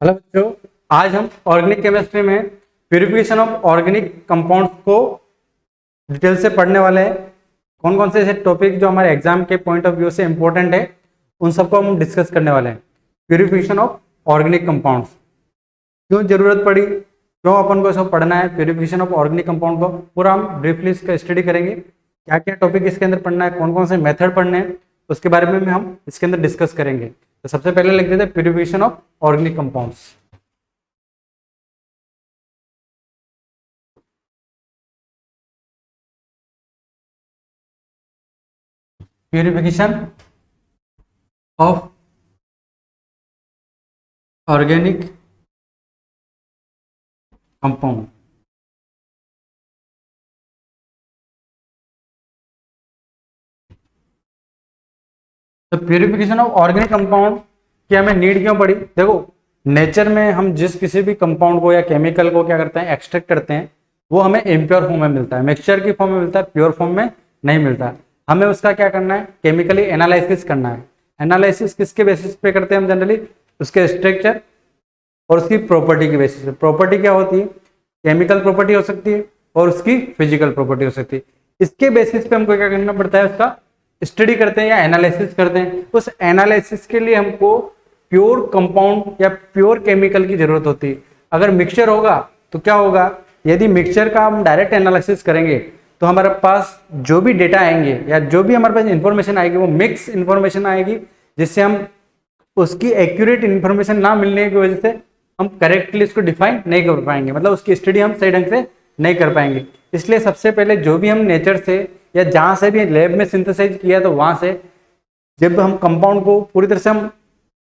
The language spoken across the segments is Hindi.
हेलो बच्चों, आज हम ऑर्गेनिक केमिस्ट्री में प्यूरिफिकेशन ऑफ ऑर्गेनिक कंपाउंड्स को डिटेल से पढ़ने वाले हैं। कौन कौन से ऐसे टॉपिक जो हमारे एग्जाम के पॉइंट ऑफ व्यू से इंपॉर्टेंट है उन सबको हम डिस्कस करने वाले हैं। प्यूरिफिकेशन ऑफ ऑर्गेनिक कंपाउंड्स क्यों जरूरत पड़ी, क्यों अपन को सब पढ़ना है, प्यूरिफिकेशन ऑफ ऑर्गेनिक कंपाउंड को पूरा हम ब्रीफली इसका स्टडी करेंगे। क्या क्या टॉपिक इसके अंदर पढ़ना है, कौन कौन से मेथड पढ़ने हैं, उसके बारे में हम इसके अंदर डिस्कस करेंगे। तो सबसे पहले लिख देते हैं purification of organic compounds. Purification of organic compound. तो प्यूरिफिकेशन ऑफ ऑर्गेनिक कंपाउंड की हमें नीड क्यों पड़ी? देखो, नेचर में हम जिस किसी भी कंपाउंड को या केमिकल को क्या करते हैं, एक्सट्रैक्ट करते हैं, वो हमें इम्प्योर फॉर्म में मिलता है, मिक्सचर की फॉर्म में मिलता है, प्योर फॉर्म में नहीं मिलता है। हमें उसका क्या करना है, केमिकली एनालिसिस करना है। एनालिसिस किसके बेसिस पे करते हैं हम जनरली? उसके स्ट्रक्चर और उसकी प्रॉपर्टी की बेसिस पे। प्रॉपर्टी क्या होती है? केमिकल प्रॉपर्टी हो सकती है और उसकी फिजिकल प्रॉपर्टी हो सकती है। इसके बेसिस पे हमको क्या करना पड़ता है, उसका स्टडी करते हैं या एनालिसिस करते हैं। उस एनालिसिस के लिए हमको प्योर कंपाउंड या प्योर केमिकल की जरूरत होती है। अगर मिक्सचर होगा तो क्या होगा, यदि मिक्सचर का हम डायरेक्ट एनालिसिस करेंगे तो हमारे पास जो भी डेटा आएंगे या जो भी हमारे पास इंफॉर्मेशन आएगी वो मिक्स इंफॉर्मेशन आएगी, जिससे हम उसकी एक्यूरेट इंफॉर्मेशन ना मिलने की वजह से हम करेक्टली उसको डिफाइन नहीं कर पाएंगे, मतलब उसकी स्टडी हम सही ढंग से नहीं कर पाएंगे। इसलिए सबसे पहले जो भी हम नेचर से या जहाँ से भी लैब में सिंथेसाइज किया तो वहाँ से जब हम कंपाउंड को पूरी तरह से हम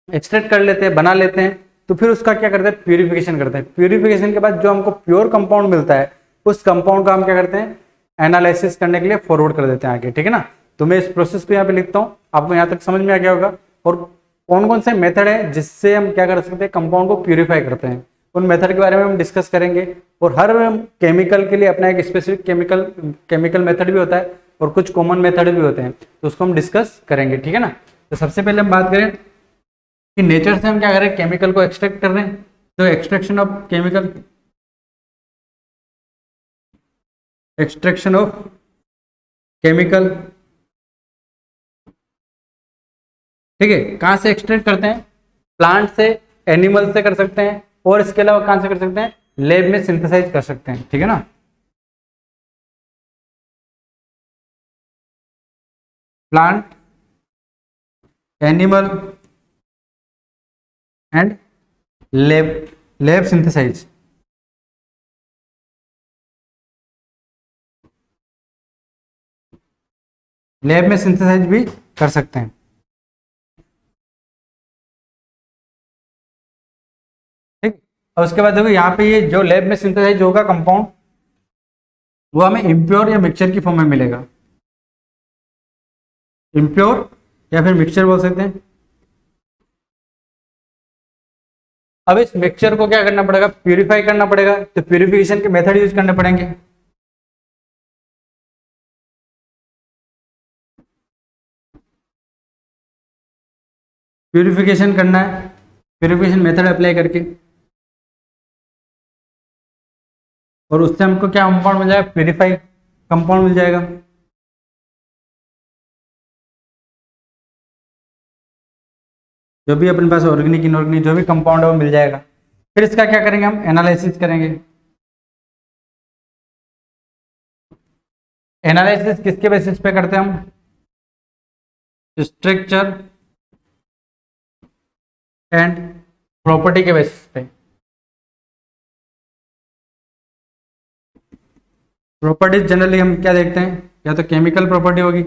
एक्सट्रैक्ट कर लेते हैं, बना लेते हैं, तो फिर उसका क्या करते हैं, प्यूरिफिकेशन करते हैं। प्यूरिफिकेशन के बाद जो हमको प्योर कंपाउंड मिलता है उस कंपाउंड का हम क्या करते हैं, एनालिसिस करने के लिए फॉरवर्ड कर देते हैं आगे। ठीक है ना? तो मैं इस प्रोसेस को यहाँ पे लिखता हूँ, आपको यहाँ तक समझ में आ गया होगा। और कौन कौन से मेथड है जिससे हम क्या कर सकते हैं, कंपाउंड को प्यूरिफाई करते हैं, उन मेथड के बारे में हम डिस्कस करेंगे। और हर केमिकल के लिए अपना एक स्पेसिफिक केमिकल मेथड भी होता है और कुछ कॉमन मेथड भी होते हैं, तो उसको हम डिस्कस करेंगे। ठीक है ना? तो सबसे पहले हम बात करें कि नेचर से हम क्या कर रहे हैं, केमिकल को एक्सट्रैक्ट कर रहे हैं। तो extraction of chemical, extraction of chemical, ठीक है, कहां से एक्सट्रैक्ट करते हैं? प्लांट से, एनिमल से कर सकते हैं, और इसके अलावा कहां से कर सकते हैं, लैब में सिंथेसाइज कर सकते हैं। ठीक है ना? Plant, animal and lab synthesize. Lab में सिंथेसाइज भी कर सकते हैं। ठीक, और उसके बाद देखो यहाँ पे ये जो लैब में सिंथेसाइज होगा कंपाउंड, वो हमें इम्प्योर या मिक्सचर की फॉर्म में मिलेगा। इम्प्योर या फिर मिक्सचर बोल सकते हैं। अब इस मिक्सचर को क्या करना पड़ेगा, प्यूरिफाई करना पड़ेगा। तो प्यूरिफिकेशन के मेथड यूज करने पड़ेंगे। प्यूरिफिकेशन करना है, प्यूरिफिकेशन मेथड अप्लाई करके, और उससे हमको क्या कंपाउंड मिल जाएगा, प्यूरिफाई कंपाउंड मिल जाएगा। जो भी अपने पास ऑर्गेनिक इनऑर्गेनिक जो भी कंपाउंड है वो मिल जाएगा। फिर इसका क्या करेंगे, हम एनालिसिस करेंगे। एनालिसिस किसके बेसिस पे करते हैं हम? स्ट्रक्चर एंड प्रॉपर्टी के बेसिस पे। प्रॉपर्टीज जनरली हम क्या देखते हैं, या तो केमिकल प्रॉपर्टी होगी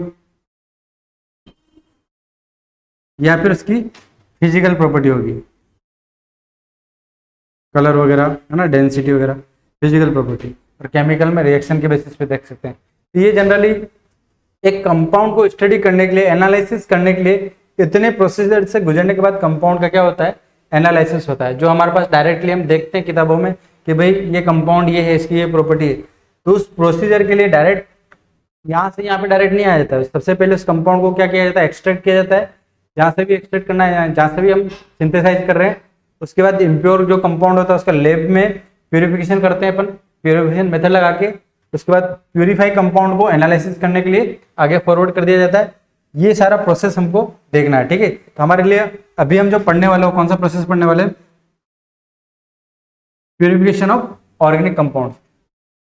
या फिर उसकी फिजिकल प्रॉपर्टी होगी, कलर वगैरह है ना, डेंसिटी वगैरह, फिजिकल प्रॉपर्टी। और केमिकल में रिएक्शन के बेसिस पे देख सकते हैं। तो ये जनरली एक कंपाउंड को स्टडी करने के लिए, एनालिसिस करने के लिए इतने प्रोसीजर से गुजरने के बाद कंपाउंड का क्या होता है, एनालिसिस होता है। जो हमारे पास डायरेक्टली हम देखते हैं किताबों में कि भाई ये कंपाउंड ये है, इसकी ये प्रॉपर्टी है, तो उस प्रोसीजर के लिए डायरेक्ट यहाँ से यहाँ पे डायरेक्ट नहीं आ जाता है। सबसे पहले उस कंपाउंड को क्या किया जाता है, एक्सट्रैक्ट किया जाता है। जहाँ से भी एक्सट्रैक्ट करना है, जहाँ से भी हम सिंथेसाइज कर रहे हैं उसके बाद इम्प्योर जो कंपाउंड होता है उसका लैब में प्यूरिफिकेशन करते हैं अपन, प्यूरिफिकेशन मेथड लगा के। उसके बाद प्यूरिफाई कंपाउंड को एनालिसिस करने के लिए आगे फॉरवर्ड कर दिया जाता है। ये सारा प्रोसेस हमको देखना है, ठीक है। तो हमारे लिए अभी हम जो पढ़ने वाले हो, कौन सा प्रोसेस पढ़ने वाले हैं? Purification of organic compound.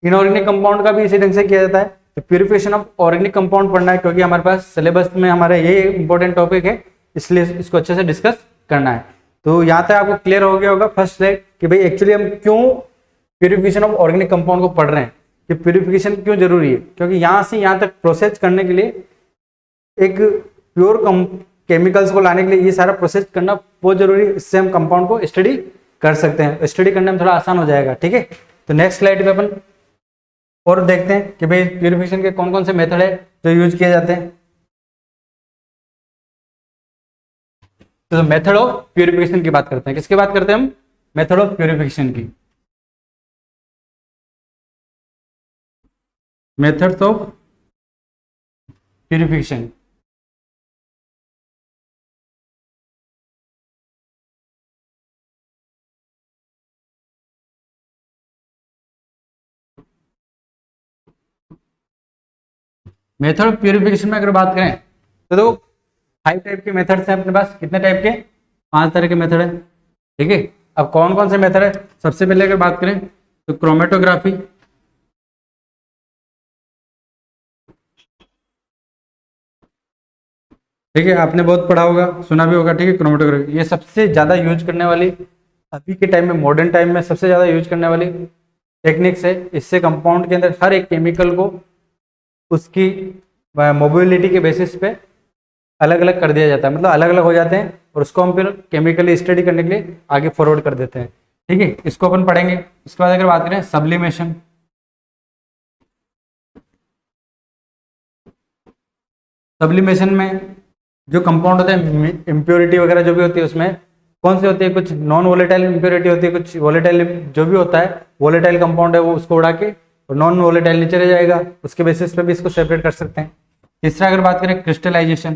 Inorganic compound का भी इसी ढंग से किया जाता है। तो प्यूरिफिकेशन ऑफ ऑर्गेनिक कंपाउंड पढ़ना है, क्योंकि हमारे पास सिलेबस में हमारा ये इंपॉर्टेंट टॉपिक है, इसलिए इसको अच्छे से डिस्कस करना है। तो यहाँ तक आपको क्लियर हो गया होगा फर्स्ट स्लाइड कि भाई एक्चुअली हम क्यों प्यूरिफिकेशन ऑफ ऑर्गेनिक कंपाउंड को पढ़ रहे हैं, कि प्यूरिफिकेशन क्यों जरूरी है। क्योंकि यहाँ से यहाँ तक प्रोसेस करने के लिए, एक प्योर केमिकल्स को लाने के लिए ये सारा प्रोसेस करना बहुत जरूरी है। इससे हम कंपाउंड को स्टडी कर सकते हैं, स्टडी करने में थोड़ा आसान हो जाएगा, ठीक है। तो नेक्स्ट स्लाइड पे अपन और देखते हैं कि भाई प्यूरिफिकेशन के कौन कौन से मेथड है जो यूज किए जाते हैं। तो मेथड ऑफ प्यूरिफिकेशन की बात करते हैं। किसकी बात करते हैं हम? मेथड ऑफ प्यूरिफिकेशन की। Methods of purification. Method of purification में अगर बात करें तो देखो 5 टाइप के मेथड्स हैं अपने पास। कितने टाइप के? 5 तरह के मेथड है, ठीक है। अब कौन कौन से मेथड है? सबसे पहले अगर बात करें तो क्रोमेटोग्राफी, ठीक है, आपने बहुत पढ़ा होगा, सुना भी होगा, ठीक है। क्रोमेटोग्राफी ये सबसे ज्यादा यूज करने वाली, अभी के टाइम में, मॉडर्न टाइम में सबसे ज्यादा यूज करने वाली टेक्निक्स है। इससे कंपाउंड के अंदर हर एक केमिकल को उसकी मोबिलिटी के बेसिस पे अलग अलग कर दिया जाता है, मतलब अलग अलग हो जाते हैं, और उसको हम फिर केमिकली स्टडी करने के लिए आगे फॉरवर्ड कर देते हैं, ठीक है। इसको अपन पढ़ेंगे। उसके बाद अगर बात करें सब्लिमेशन, सब्लिमेशन में जो कंपाउंड होते हैं, इम्प्योरिटी वगैरह जो भी होती है उसमें कौन सी होती है? कुछ नॉन वोलेटाइल इम्प्योरिटी होती है, कुछ वोलेटाइल जो भी होता है, वोलेटाइल कंपाउंड है वो उसको उड़ा के और नॉन वोलेटाइल नीचे रह जाएगा, उसके बेसिस पे भी इसको सेपरेट कर सकते हैं। तीसरा अगर बात करें क्रिस्टलाइजेशन,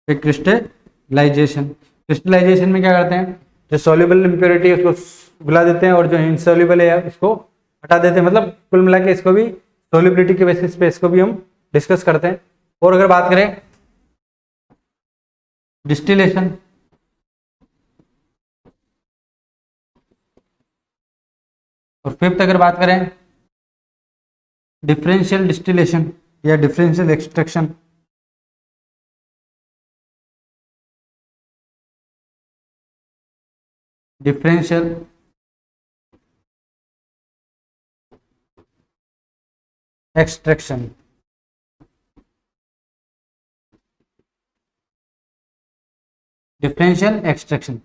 क्रिस्टलाइजेशन, क्रिस्टलाइजेशन में क्या करते हैं? जो सॉल्युबल इम्प्योरिटी है उसको बुला देते हैं, और जो इनसॉल्युबल है उसको हटा देते हैं। मतलब कुल मिला के इसको भी सॉल्युबिलिटी के बेसिस पे इसको भी हम डिस्कस करते हैं। और अगर बात करें डिस्टिलेशन, और फिफ्थ अगर बात करें डिफरेंशियल डिस्टिलेशन या differential extraction, differential extraction, differential extraction,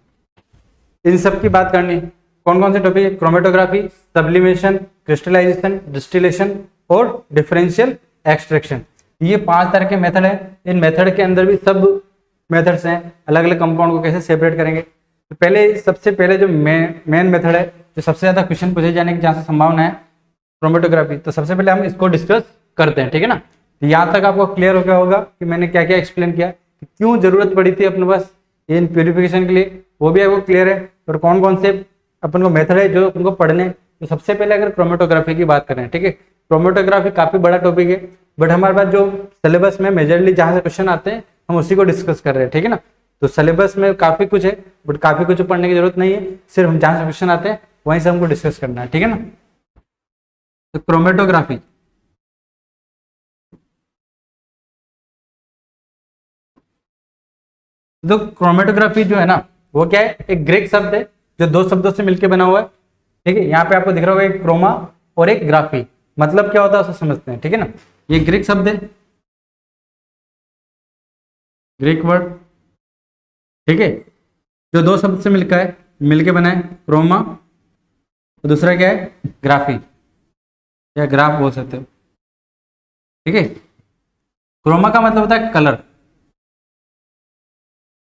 इन सब की बात करनी। कौन कौन से टॉपिक है? क्रोमेटोग्राफी, सब्लिमेशन, क्रिस्टलाइजेशन, डिस्टिलेशन और डिफरेंशियल एक्सट्रैक्शन। ये 5 तरह के मेथड है। इन मेथड के अंदर भी सब मेथड्स हैं, अलग अलग कंपाउंड को कैसे सेपरेट करेंगे। तो पहले, सबसे पहले जो मेन मेथड है, जो सबसे ज्यादा क्वेश्चन पूछे जाने की जहाँ से संभावना है, क्रोमेटोग्राफी। तो सबसे पहले हम इसको डिस्कस करते हैं, ठीक है ना। तो यहाँ तक आपको क्लियर हो गया होगा कि मैंने क्या क्या एक्सप्लेन किया, कि क्यों जरूरत पड़ी थी अपने पास इन प्यूरिफिकेशन के लिए, वो भी आपको क्लियर है। और कौन कौन से अपन को मेथड है जो उनको पढ़ने। तो सबसे पहले अगर क्रोमेटोग्राफी की बात करें, ठीक है, क्रोमेटोग्राफी काफी बड़ा टॉपिक है, बट हमारे पास जो सिलेबस में मेजरली जहाँ से क्वेश्चन आते हैं हम उसी को डिस्कस कर रहे हैं, ठीक है ना। तो सिलेबस में काफी कुछ है, बट काफी कुछ पढ़ने की जरूरत नहीं है, सिर्फ हम जहाँ से क्वेश्चन आते हैं वहीं से हमको डिस्कस करना है, ठीक है ना। तो क्रोमेटोग्राफी, तो क्रोमेटोग्राफी जो है ना, वो क्या है? एक ग्रीक शब्द है जो 2 शब्दों से मिलकर बना हुआ है, ठीक है। यहाँ पे आपको दिख रहा होगा एक क्रोमा और एक ग्राफी। मतलब क्या होता है उसे समझते हैं, ठीक है ना। ये ग्रीक शब्द है, ग्रीक वर्ड, ठीक है, जो 2 शब्द से मिलके बना है, क्रोमा और दूसरा क्या है? ग्राफी या ग्राफ बोल सकते हो, ठीक है। क्रोमा का मतलब होता है कलर,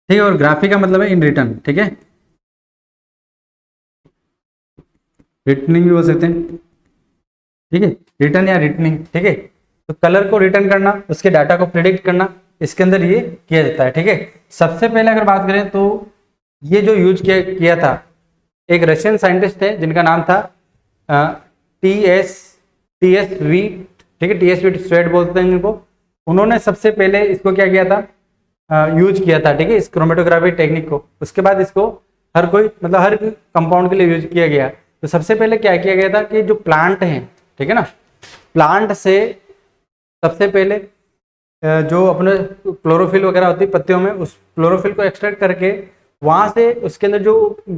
ठीक है, और ग्राफी का मतलब है इन रिटर्न, ठीक है, रिटर्निंग भी बोल सकते हैं, ठीक है, रिटर्न या रिटर्निंग, ठीक है। तो कलर को रिटर्न करना, उसके डाटा को प्रिडिक्ट करना, इसके अंदर ये किया जाता है। ठीक है, सबसे पहले अगर बात करें तो ये जो यूज किया था, एक रशियन साइंटिस्ट थे जिनका नाम था टी एस वीट। ठीक है, टी एस वीट स्वेट बोलते हैं इनको। उन्होंने सबसे पहले इसको क्या किया था, यूज किया था। ठीक है, इस क्रोमेटोग्राफी टेक्निक को। उसके बाद इसको हर कोई मतलब हर कंपाउंड के लिए यूज किया गया। तो सबसे पहले क्या किया गया था कि जो प्लांट हैं, ठीक है ना, प्लांट से सबसे पहले जो अपने क्लोरोफिल वगैरह होती है पत्तियों में, उस क्लोरोफिल को एक्सट्रैक्ट करके वहां से उसके अंदर जो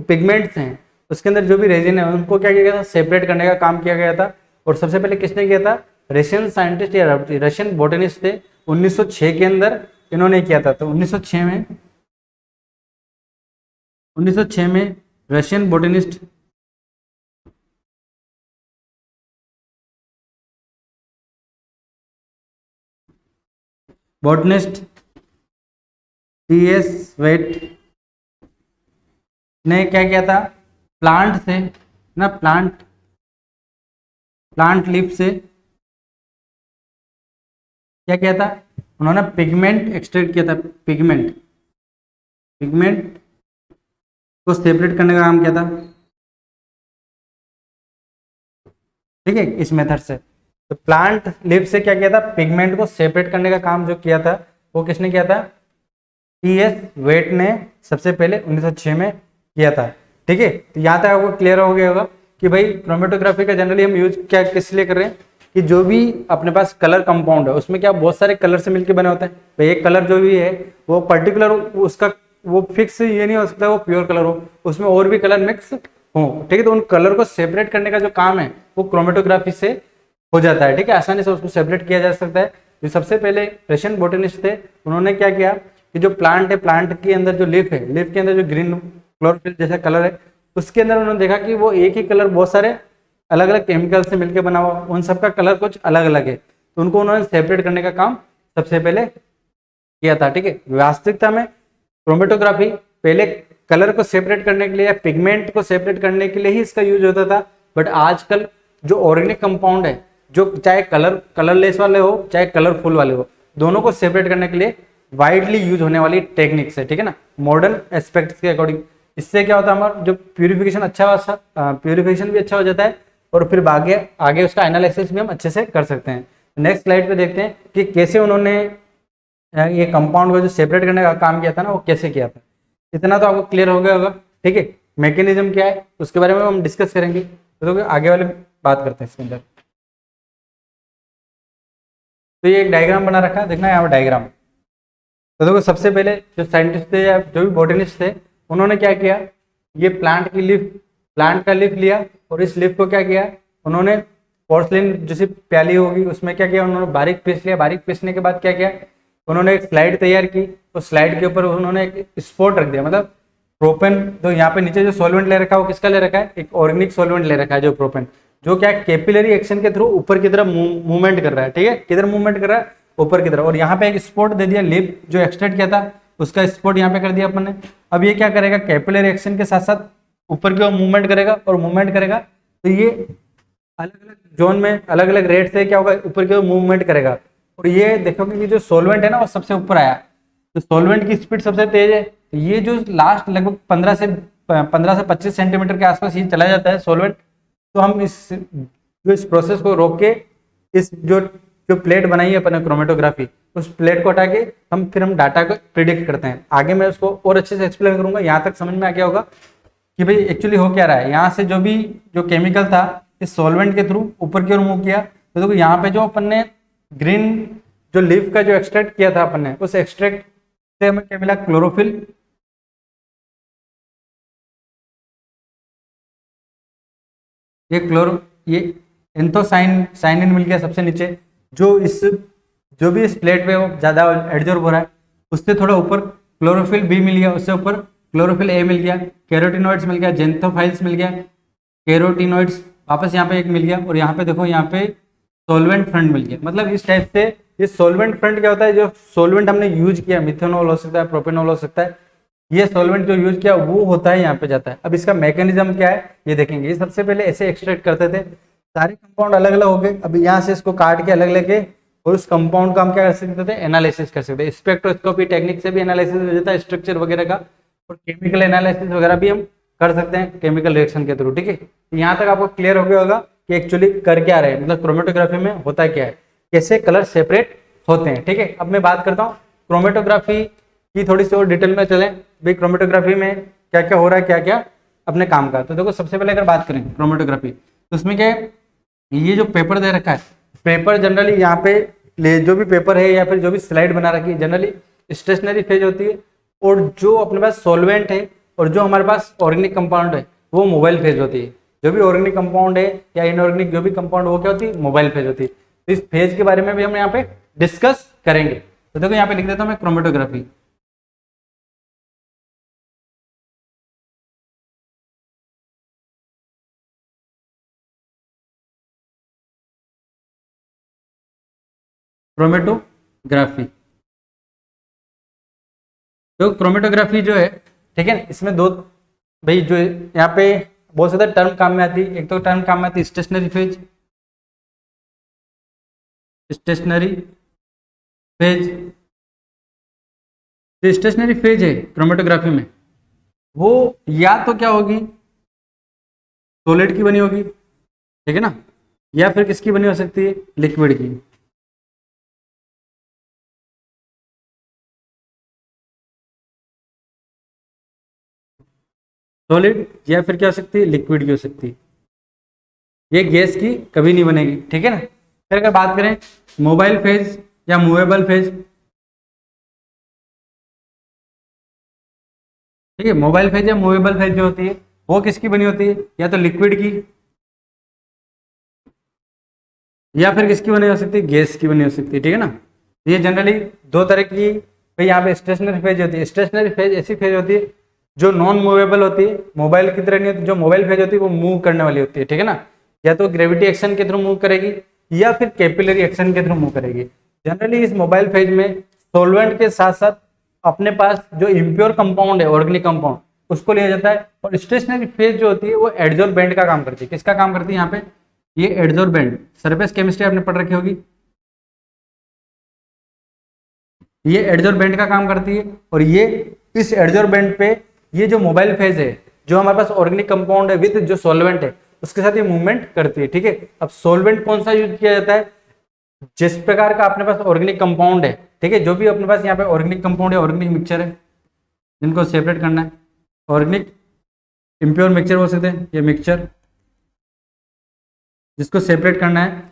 पिगमेंट्स हैं, उसके अंदर जो भी रेजिन है, उनको क्या किया गया था, सेपरेट करने का काम किया गया था। और सबसे पहले किसने किया था, रशियन साइंटिस्ट या रशियन बोटनिस्ट थे, 1906 के अंदर इन्होंने किया था। तो 1906 में रशियन बोटनिस्ट टी.एस. वेट ने क्या किया था, प्लांट से ना, प्लांट लीफ से क्या किया था, उन्होंने पिगमेंट एक्सट्रैक्ट किया था। पिगमेंट को सेपरेट करने का काम किया था। ठीक है, इस मेथड से। तो प्लांट लीफ से क्या किया था, पिगमेंट को सेपरेट करने का काम जो किया था वो किसने किया था, टी.एस. वेट ने सबसे पहले 1906 में किया था। ठीक है, तो यहाँ तक आपको क्लियर हो गया होगा कि भाई क्रोमेटोग्राफी का जनरली हम यूज क्या किस लिए कर रहे हैं, कि जो भी अपने पास कलर कंपाउंड है उसमें क्या बहुत सारे कलर से मिलकर बने होते हैं। भाई एक कलर जो भी है वो पर्टिकुलर उसका वो फिक्स ये नहीं हो सकता वो प्योर कलर हो, उसमें और भी कलर मिक्स हो। ठीक है, तो उन कलर को सेपरेट करने का जो काम है वो क्रोमेटोग्राफी से हो जाता है। ठीक है, आसानी से उसको सेपरेट किया जा सकता है। जो सबसे पहले रशियन बोटनिस्ट थे, उन्होंने क्या किया कि जो प्लांट है, प्लांट के अंदर जो लीफ है, लीफ के अंदर जो ग्रीन क्लोरोफिल जैसा कलर है, उसके अंदर उन्होंने देखा कि वो एक ही कलर बहुत सारे अलग अलग केमिकल से मिलकर बना हुआ, उन सबका कलर कुछ अलग अलग है। तो उनको उन्होंने सेपरेट करने का काम सबसे पहले किया था। ठीक है, वास्तविकता में क्रोमेटोग्राफी पहले कलर को सेपरेट करने के लिए या पिगमेंट को सेपरेट करने के लिए ही इसका यूज होता था। बट आजकल जो ऑर्गेनिक कंपाउंड है, जो चाहे कलरलेस वाले हो चाहे कलरफुल वाले हो, दोनों को सेपरेट करने के लिए वाइडली यूज होने वाली टेक्निक्स है। ठीक है ना, मॉडर्न एस्पेक्ट्स के अकॉर्डिंग। इससे क्या होता है, हमारा जो प्यूरिफिकेशन भी अच्छा हो जाता है और फिर आगे उसका एनालिसिस भी हम अच्छे से कर सकते हैं। नेक्स्ट स्लाइड पे देखते हैं कि कैसे उन्होंने ये कंपाउंड को जो सेपरेट करने का काम किया था ना, वो कैसे किया था। इतना तो आपको क्लियर हो गया होगा। ठीक है, मैकेनिज्म क्या है उसके बारे में हम डिस्कस करेंगे, तो आगे वाले बात करते हैं इसके अंदर। तो ये एक डायग्राम बना रखा है, देखना यहाँ पर डायग्राम। तो देखो सबसे पहले जो साइंटिस्ट थे या जो भी बॉटनिस्ट थे, उन्होंने क्या किया, ये प्लांट का लीफ लिया और इस लीफ को क्या किया, उन्होंने पोर्सलिन जैसी प्याली होगी उसमें क्या किया, उन्होंने बारीक पीस लिया। बारीक पीसने के बाद क्या किया, उन्होंने एक स्लाइड तैयार की। उस स्लाइड के ऊपर उन्होंने एक स्पॉट रख दिया, मतलब प्रोपेन, जो यहाँ पे नीचे जो सॉल्वेंट ले रखा है वो किसका ले रखा है, एक ऑर्गेनिक सॉल्वेंट ले रखा है जो प्रोपेन, जो क्या कैपिलरी एक्शन के थ्रू ऊपर की तरफ मूवमेंट कर रहा है। ठीक है, किधर मूवमेंट कर रहा है, ऊपर की तरफ। और यहाँ पे एक स्पॉट दे दिया, लीफ जो एक्सट्रैक्ट किया था उसका स्पॉट यहाँ पे कर दिया अपन ने। अब ये क्या करेगा, कैपिलरी एक्शन के साथ साथ ऊपर की ओर मूवमेंट करेगा, और मूवमेंट करेगा तो ये अलग अलग जोन में अलग अलग रेट से क्या होगा, ऊपर की ओर मूवमेंट करेगा। और ये देखोगे कि जो सॉल्वेंट है ना वो सबसे ऊपर आया, तो सॉल्वेंट की स्पीड सबसे तेज है। ये जो लास्ट लगभग 15 से 25 सेंटीमीटर के आसपास ये चला जाता है सॉल्वेंट। तो हम इस प्रोसेस को रोक के इस जो प्लेट बनाई है अपने क्रोमेटोग्राफी, उस प्लेट को हटा के हम डाटा को प्रिडिक्ट करते हैं। आगे मैं उसको और अच्छे से एक्सप्लेन करूंगा। यहाँ तक समझ में आ गया होगा कि भाई एक्चुअली हो क्या रहा है। यहाँ से जो केमिकल था इस सॉल्वेंट के थ्रू ऊपर की ओर मूव किया। तो देखो यहाँ पे जो अपन ने ग्रीन जो लीफ का जो एक्सट्रैक्ट किया था अपन ने, उस एक्सट्रैक्ट से हमें क्या मिला, क्लोरोफिल। ये एंथोसाइनिन मिल गया सबसे नीचे, जो भी इस प्लेट पे वो ज्यादा एडजॉर्ब हो रहा है, उससे थोड़ा ऊपर क्लोरोफिल बी मिल गया, उससे ऊपर क्लोरोफिल ए मिल गया, कैरोटिनॉइड्स मिल गया, जेंथोफाइल्स मिल गया, कैरोटिनॉइड्स वापस यहाँ पे एक मिल गया, और यहाँ पे देखो यहाँ पे सॉल्वेंट फ्रंट मिल गया। मतलब इस टाइप से ये सॉल्वेंट फ्रंट क्या होता है, जो सॉल्वेंट हमने यूज किया, मिथेनॉल हो सकता है, प्रोपेनॉल हो सकता है, ये सॉल्वेंट जो यूज किया वो होता है यहाँ पे जाता है। अब इसका मैकेनिज्म क्या है ये देखेंगे। ये सबसे पहले ऐसे एक्सट्रैक्ट करते थे, सारे कंपाउंड अलग अलग हो गए। अब यहाँ से इसको काट के अलग लेके और उस कंपाउंड का हम क्या कर सकते थे, एनालिसिस कर सकते हैं। स्पेक्ट्रोस्कोपी टेक्निक से भी एनालिसिस हो जाता है स्ट्रक्चर वगैरह का, और केमिकल एनालिसिस वगैरह भी हम कर सकते हैं केमिकल रिएक्शन के थ्रू। ठीक है, यहाँ तक आपको क्लियर हो गया होगा कि एक्चुअली कर क्या रहे हैं, मतलब क्रोमेटोग्राफी में होता क्या है, कैसे कलर सेपरेट होते हैं। ठीक है, अब मैं बात करता हूँ क्रोमेटोग्राफी की, थोड़ी सी और डिटेल में चलें भाई क्रोमेटोग्राफी में क्या क्या हो रहा है, क्या क्या अपने काम का। तो देखो सबसे पहले अगर बात करें क्रोमेटोग्राफी, तो उसमें क्या है, ये जो पेपर दे रखा है, पेपर जनरली यहाँ पे जो भी पेपर है या फिर जो भी स्लाइड बना रखी है जनरली स्टेशनरी फेज होती है, और जो अपने पास सॉल्वेंट है और जो हमारे पास ऑर्गेनिक कंपाउंड है वो मोबाइल फेज होती है। जो भी ऑर्गेनिक कंपाउंड है या इनऑर्गेनिक जो भी कंपाउंड वो क्या होती है, मोबाइल फेज होती है। तो इस फेज के बारे में भी हम यहाँ पे डिस्कस करेंगे। तो देखो यहाँ पे लिख देता हूँ मैं क्रोमेटोग्राफी। क्रोमेटोग्राफी, तो क्रोमेटोग्राफी जो है, ठीक है, इसमें दो भाई जो यहाँ पे बहुत ज्यादा टर्म काम में आती है। एक तो टर्म काम में आती है स्टेशनरी फेज, स्टेशनरी फेज। जो स्टेशनरी फेज है क्रोमेटोग्राफी में, वो या तो क्या होगी, सॉलिड की बनी होगी, ठीक है ना, या फिर किसकी बनी हो सकती है, लिक्विड की। सॉलिड या फिर क्या हो सकती है, लिक्विड की हो सकती है। ये गैस की कभी नहीं बनेगी। ठीक है ना। फिर अगर बात करें मोबाइल फेज या मूवेबल फेज, ठीक है, मोबाइल फेज या मूवेबल फेज जो होती है वो किसकी बनी होती है, या तो लिक्विड की या फिर किसकी बनी हो सकती है, गैस की बनी हो सकती है। ठीक है ना। ये जनरली दो तरह की भाई यहाँ पे स्टेशनरी फेज होती है। स्टेशनरी फेज ऐसी फेज होती है जो नॉन मूवेबल होती है, मोबाइल की तरह नहीं होती। जो मोबाइल फेज होती है वो मूव करने वाली होती है। ठीक है ना, या तो ग्रेविटी एक्शन के थ्रू मूव करेगी या फिर कैपिलरी एक्शन के थ्रू मूव करेगी। जनरली इस मोबाइल फेज में सॉल्वेंट के साथ साथ अपने पास जो इम्प्योर कंपाउंड है, ऑर्गेनिक कंपाउंड, उसको लिया जाता है। और स्टेशनरी फेज जो होती है वो एडजॉर्बेंट का काम करती है। किसका काम करती है यहाँ पे, ये एडजॉर्बेंट, सरफेस केमिस्ट्री आपने पढ़ रखी होगी, ये एडजॉर्बेंट का काम करती है। और ये इस एडजॉर्बेंट पे ये जो मोबाइल फेज है, जो हमारे पास ऑर्गेनिक कंपाउंड है विद जो सॉल्वेंट है, उसके साथ ये मूवमेंट करती है। ठीक है, अब सॉल्वेंट कौन सा यूज किया जाता है, जिस प्रकार का अपने पास ऑर्गेनिक कंपाउंड है, ठीक है, जो भी अपने पास यहाँ पे ऑर्गेनिक कंपाउंड है, ऑर्गेनिक मिक्सचर है, जिनको सेपरेट करना है, ऑर्गेनिक इम्प्योर मिक्सचर बोल सकते हैं, ये मिक्सचर जिसको सेपरेट करना है,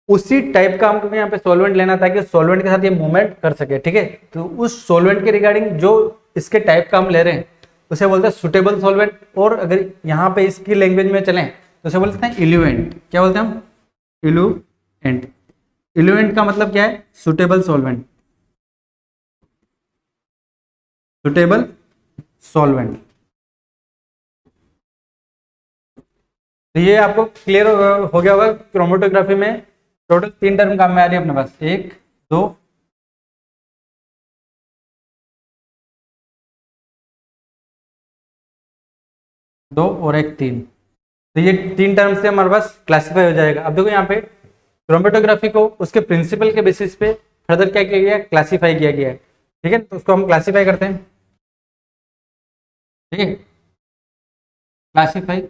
उसी टाइप का हमको यहाँ पे सॉल्वेंट लेना ताकि सॉल्वेंट के साथ ये मूवमेंट कर सके। ठीक है, तो उस सॉल्वेंट के रिगार्डिंग जो इसके टाइप का हम ले रहे हैं उसे बोलते हैं सुटेबल सॉल्वेंट। और अगर यहाँ पे इसकी लैंग्वेज में चलें तो उसे बोलते हैं इल्यूएंट। क्या बोलते हैं हम, इल्यूएंट। इल्यूएंट का मतलब क्या है, सुटेबल सॉल्वेंट, सुटेबल सॉल्वेंट। तो ये आपको क्लियर हो गया होगा। क्रोमेटोग्राफी में टोटल 3 टर्म काम में आ रही है अपने पास, 1 2 2 और 1 3। तो ये 3 टर्म से हमारे पास क्लासीफाई हो जाएगा। अब देखो यहाँ पे क्रोमेटोग्राफी को उसके प्रिंसिपल के बेसिस पे फर्दर क्या किया गया है, क्लासीफाई किया गया है। ठीक है, तो उसको हम क्लासीफाई करते हैं। ठीक है, classify,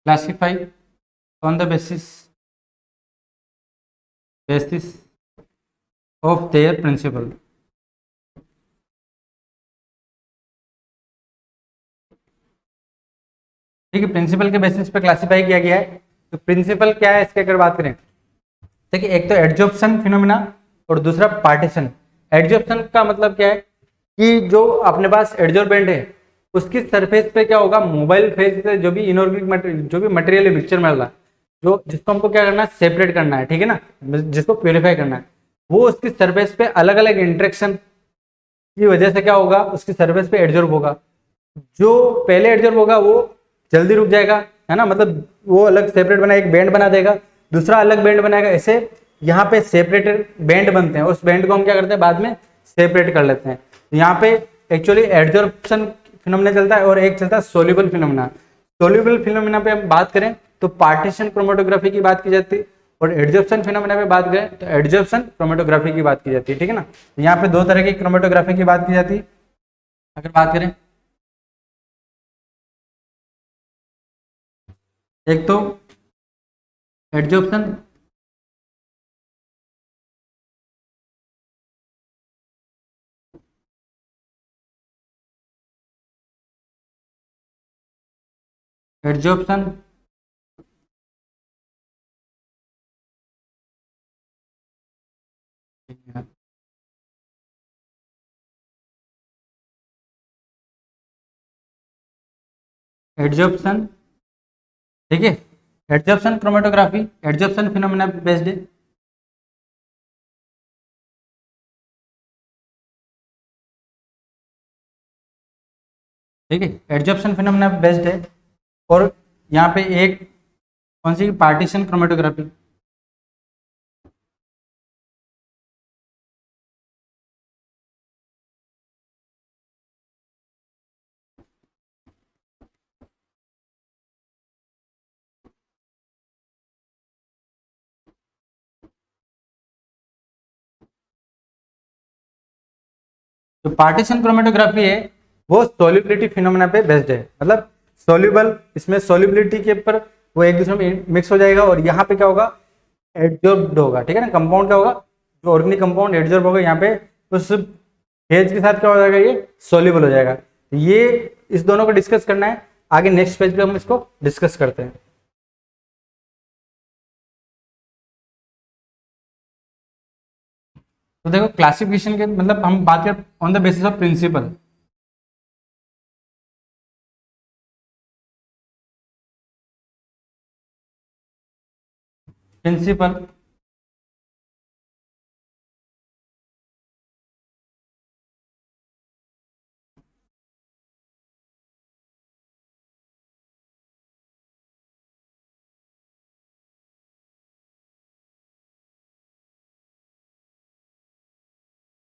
classify on the basis of their principle. ठीक है, प्रिंसिपल के बेसिस पे क्लासीफाई किया गया है। तो प्रिंसिपल क्या है इसकी अगर बात करें, देखिए एक तो एडजॉर्प्शन फिनोमिना और दूसरा पार्टीशन। एडजॉर्प्शन का मतलब क्या है कि जो अपने पास एडजॉर्बेंट है उसकी सरफेस पे क्या होगा, मोबाइल फेज से जो भी इनऑर्गेनिक मटेरियल, जो भी मटेरियल है मिक्सचर में डाला, जो जिसको हमको क्या करना है, सेपरेट करना है। ठीक है ना, जिसको प्योरीफाई करना है, वो उसकी सरफेस पे अलग अलग इंटरेक्शन की वजह से क्या होगा, उसकी सरफेस पे एडजॉर्ब होगा। जो पहले एडजॉर्ब होगा वो जल्दी रुक जाएगा, है ना, मतलब वो अलग सेपरेट बना, एक बैंड बना देगा, दूसरा अलग बैंड बनाएगा। ऐसे यहाँ पे सेपरेटेड बैंड बनते हैं, उस बैंड को हम क्या करते हैं बाद में सेपरेट कर लेते हैं। यहाँ पे एक्चुअली एडजॉर्प्शन फिनोमेना चलता है और एक चलता है सोल्यूबल फिनोमेना। सोल्यूबल फिनोमेना पे हम बात करें तो पार्टीशन क्रोमेटोग्राफी की बात की जाती है, और एडजॉर्प्शन फिनोमेना पे बात करें तो एडजॉर्प्शन क्रोमेटोग्राफी की बात की जाती है। ठीक है ना, यहाँ पे दो तरह की क्रोमेटोग्राफी की बात की जाती है। अगर बात करें एक तो एडजॉर्प्शन, एडजॉर्प्शन एडजॉर्प्शन ठीक है, adsorption chromatography adsorption phenomena based है। ठीक है, एडजॉर्प्शन फिनोमेना बेस्ड है। और यहाँ पे एक कौन सी पार्टीशन क्रोमेटोग्राफी, जो पार्टीशन क्रोमेटोग्राफी है वो सोल्यूबिलिटी फिनोमेना पे बेस्ड है। मतलब सोल्यूबल, इसमें सोल्यूबिलिटी के ऊपर वो एक दूसरे में मिक्स हो जाएगा, और यहाँ पे क्या होगा, एडजॉर्ब्ड होगा। ठीक है ना, कंपाउंड क्या होगा, जो ऑर्गेनिक कंपाउंड एडजॉर्ब होगा यहाँ पे, उस फेज के साथ क्या हो जाएगा, ये सोल्यूबल हो जाएगा। ये इस दोनों को डिस्कस करना है, आगे नेक्स्ट पेज पे हम इसको डिस्कस करते हैं। तो देखो क्लासिफिकेशन के मतलब हम बात करें on the basis of principle. Principle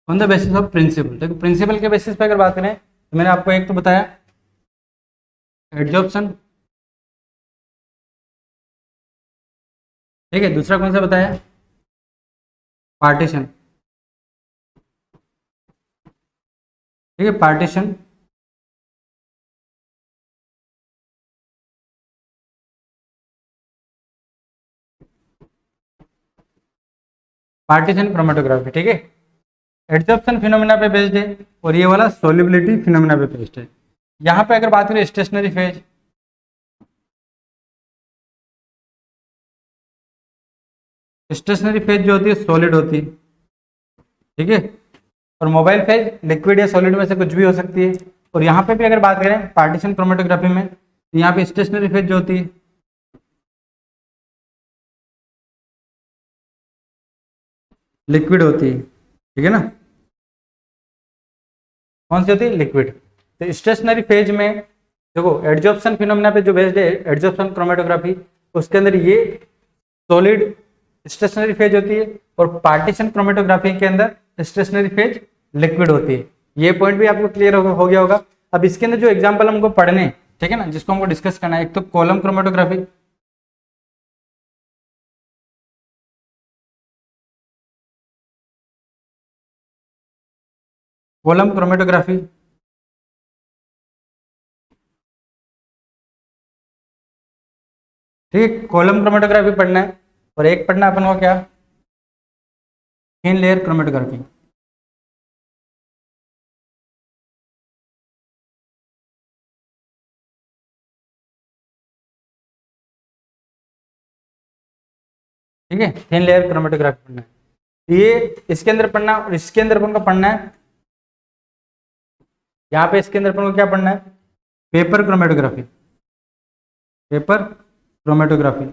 on the basis of principle. देखो प्रिंसिपल के बेसिस पे अगर बात करें तो मैंने आपको एक तो बताया एडजॉर्प्शन, ठीक है, दूसरा कौन सा बताया, पार्टीशन। ठीक है, पार्टीशन। Partition chromatography. ठीक है, एडजॉर्प्शन फिनोमेना पे बेस्ड है, और ये वाला सोल्युबिलिटी फिनोमेना पे बेस्ड है। यहाँ पे अगर बात करें स्टेशनरी फेज, स्टेशनरी फेज जो होती है सॉलिड होती है। ठीक है, और मोबाइल फेज लिक्विड या सॉलिड में से कुछ भी हो सकती है। और यहाँ पे भी अगर बात करें पार्टीशन क्रोमेटोग्राफी में, तो यहाँ पे स्टेशनरी फेज जो होती है लिक्विड होती है। ठीक है ना, कौन सी होती है, लिक्विड। तो स्टेशनरी फेज में देखो एडजॉर्प्शन फिनोमेना पे जो बेस्ड है एडजॉर्प्शन क्रोमेटोग्राफी, उसके अंदर ये सॉलिड स्टेशनरी फेज होती है, और पार्टीशन क्रोमेटोग्राफी के अंदर स्टेशनरी फेज लिक्विड होती है। ये पॉइंट भी आपको क्लियर हो गया होगा। अब इसके अंदर जो एग्जांपल हमको पढ़ने, ठीक है ना, जिसको हमको डिस्कस करना है, एक तो कॉलम क्रोमेटोग्राफी, कॉलम क्रोमेटोग्राफी, ठीक है, कॉलम क्रोमेटोग्राफी पढ़ना है। और एक पढ़ना अपन को क्या, थिन लेयर क्रोमेटोग्राफी। ठीक है, थिन लेयर क्रोमेटोग्राफी पढ़ना है। ये इसके अंदर पढ़ना, और इसके अंदर अपन को पढ़ना है, यहाँ पे इसके अंदर अपन को क्या पढ़ना है, पेपर क्रोमेटोग्राफी, पेपर क्रोमेटोग्राफी।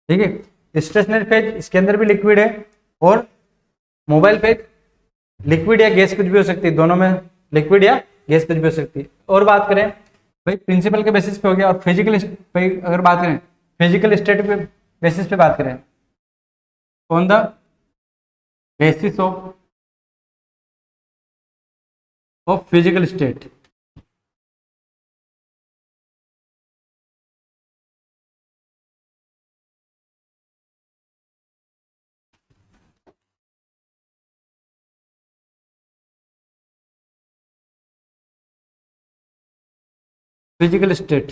ठीक है, स्टेशनरी फेज इसके अंदर भी लिक्विड है, और मोबाइल फेज लिक्विड या गैस कुछ भी हो सकती है, दोनों में लिक्विड या गैस कुछ भी हो सकती है। और बात करें भाई प्रिंसिपल के बेसिस पे हो गया, और फिजिकल अगर बात करें फिजिकल स्टेट पे बेसिस पे बात करें, on the basis of physical state. Physical state,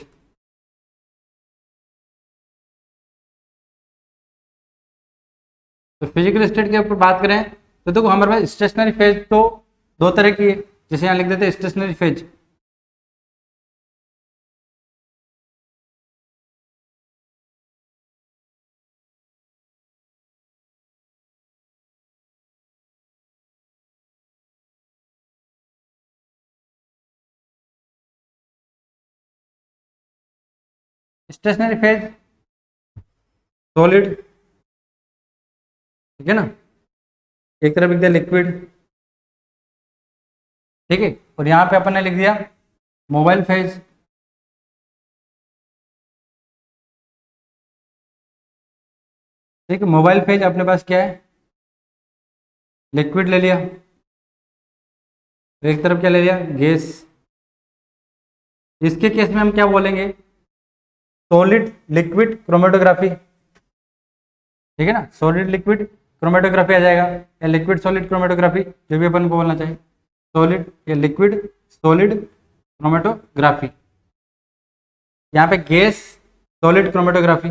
तो फिजिकल स्टेट के ऊपर बात करें तो देखो हमारे पास स्टेशनरी फेज तो दो तरह की है, जैसे यहाँ लिख देते हैं stationery phase. Stationary phase solid, ठीक है ना, एक तरफ लिख दिया लिक्विड, ठीक है, और यहाँ पे अपन ने लिख दिया मोबाइल फेज। ठीक है, मोबाइल फेज अपने पास क्या है, लिक्विड ले लिया, एक तरफ क्या ले लिया, गैस। इसके केस में हम क्या बोलेंगे, सॉलिड लिक्विड क्रोमेटोग्राफी, ठीक है ना, सॉलिड लिक्विड क्रोमेटोग्राफी आ जाएगा, या लिक्विड सॉलिड क्रोमेटोग्राफी, जो भी अपन को बोलना चाहिए, सॉलिड या लिक्विड सॉलिड क्रोमेटोग्राफी। यहाँ पे gas solid chromatography,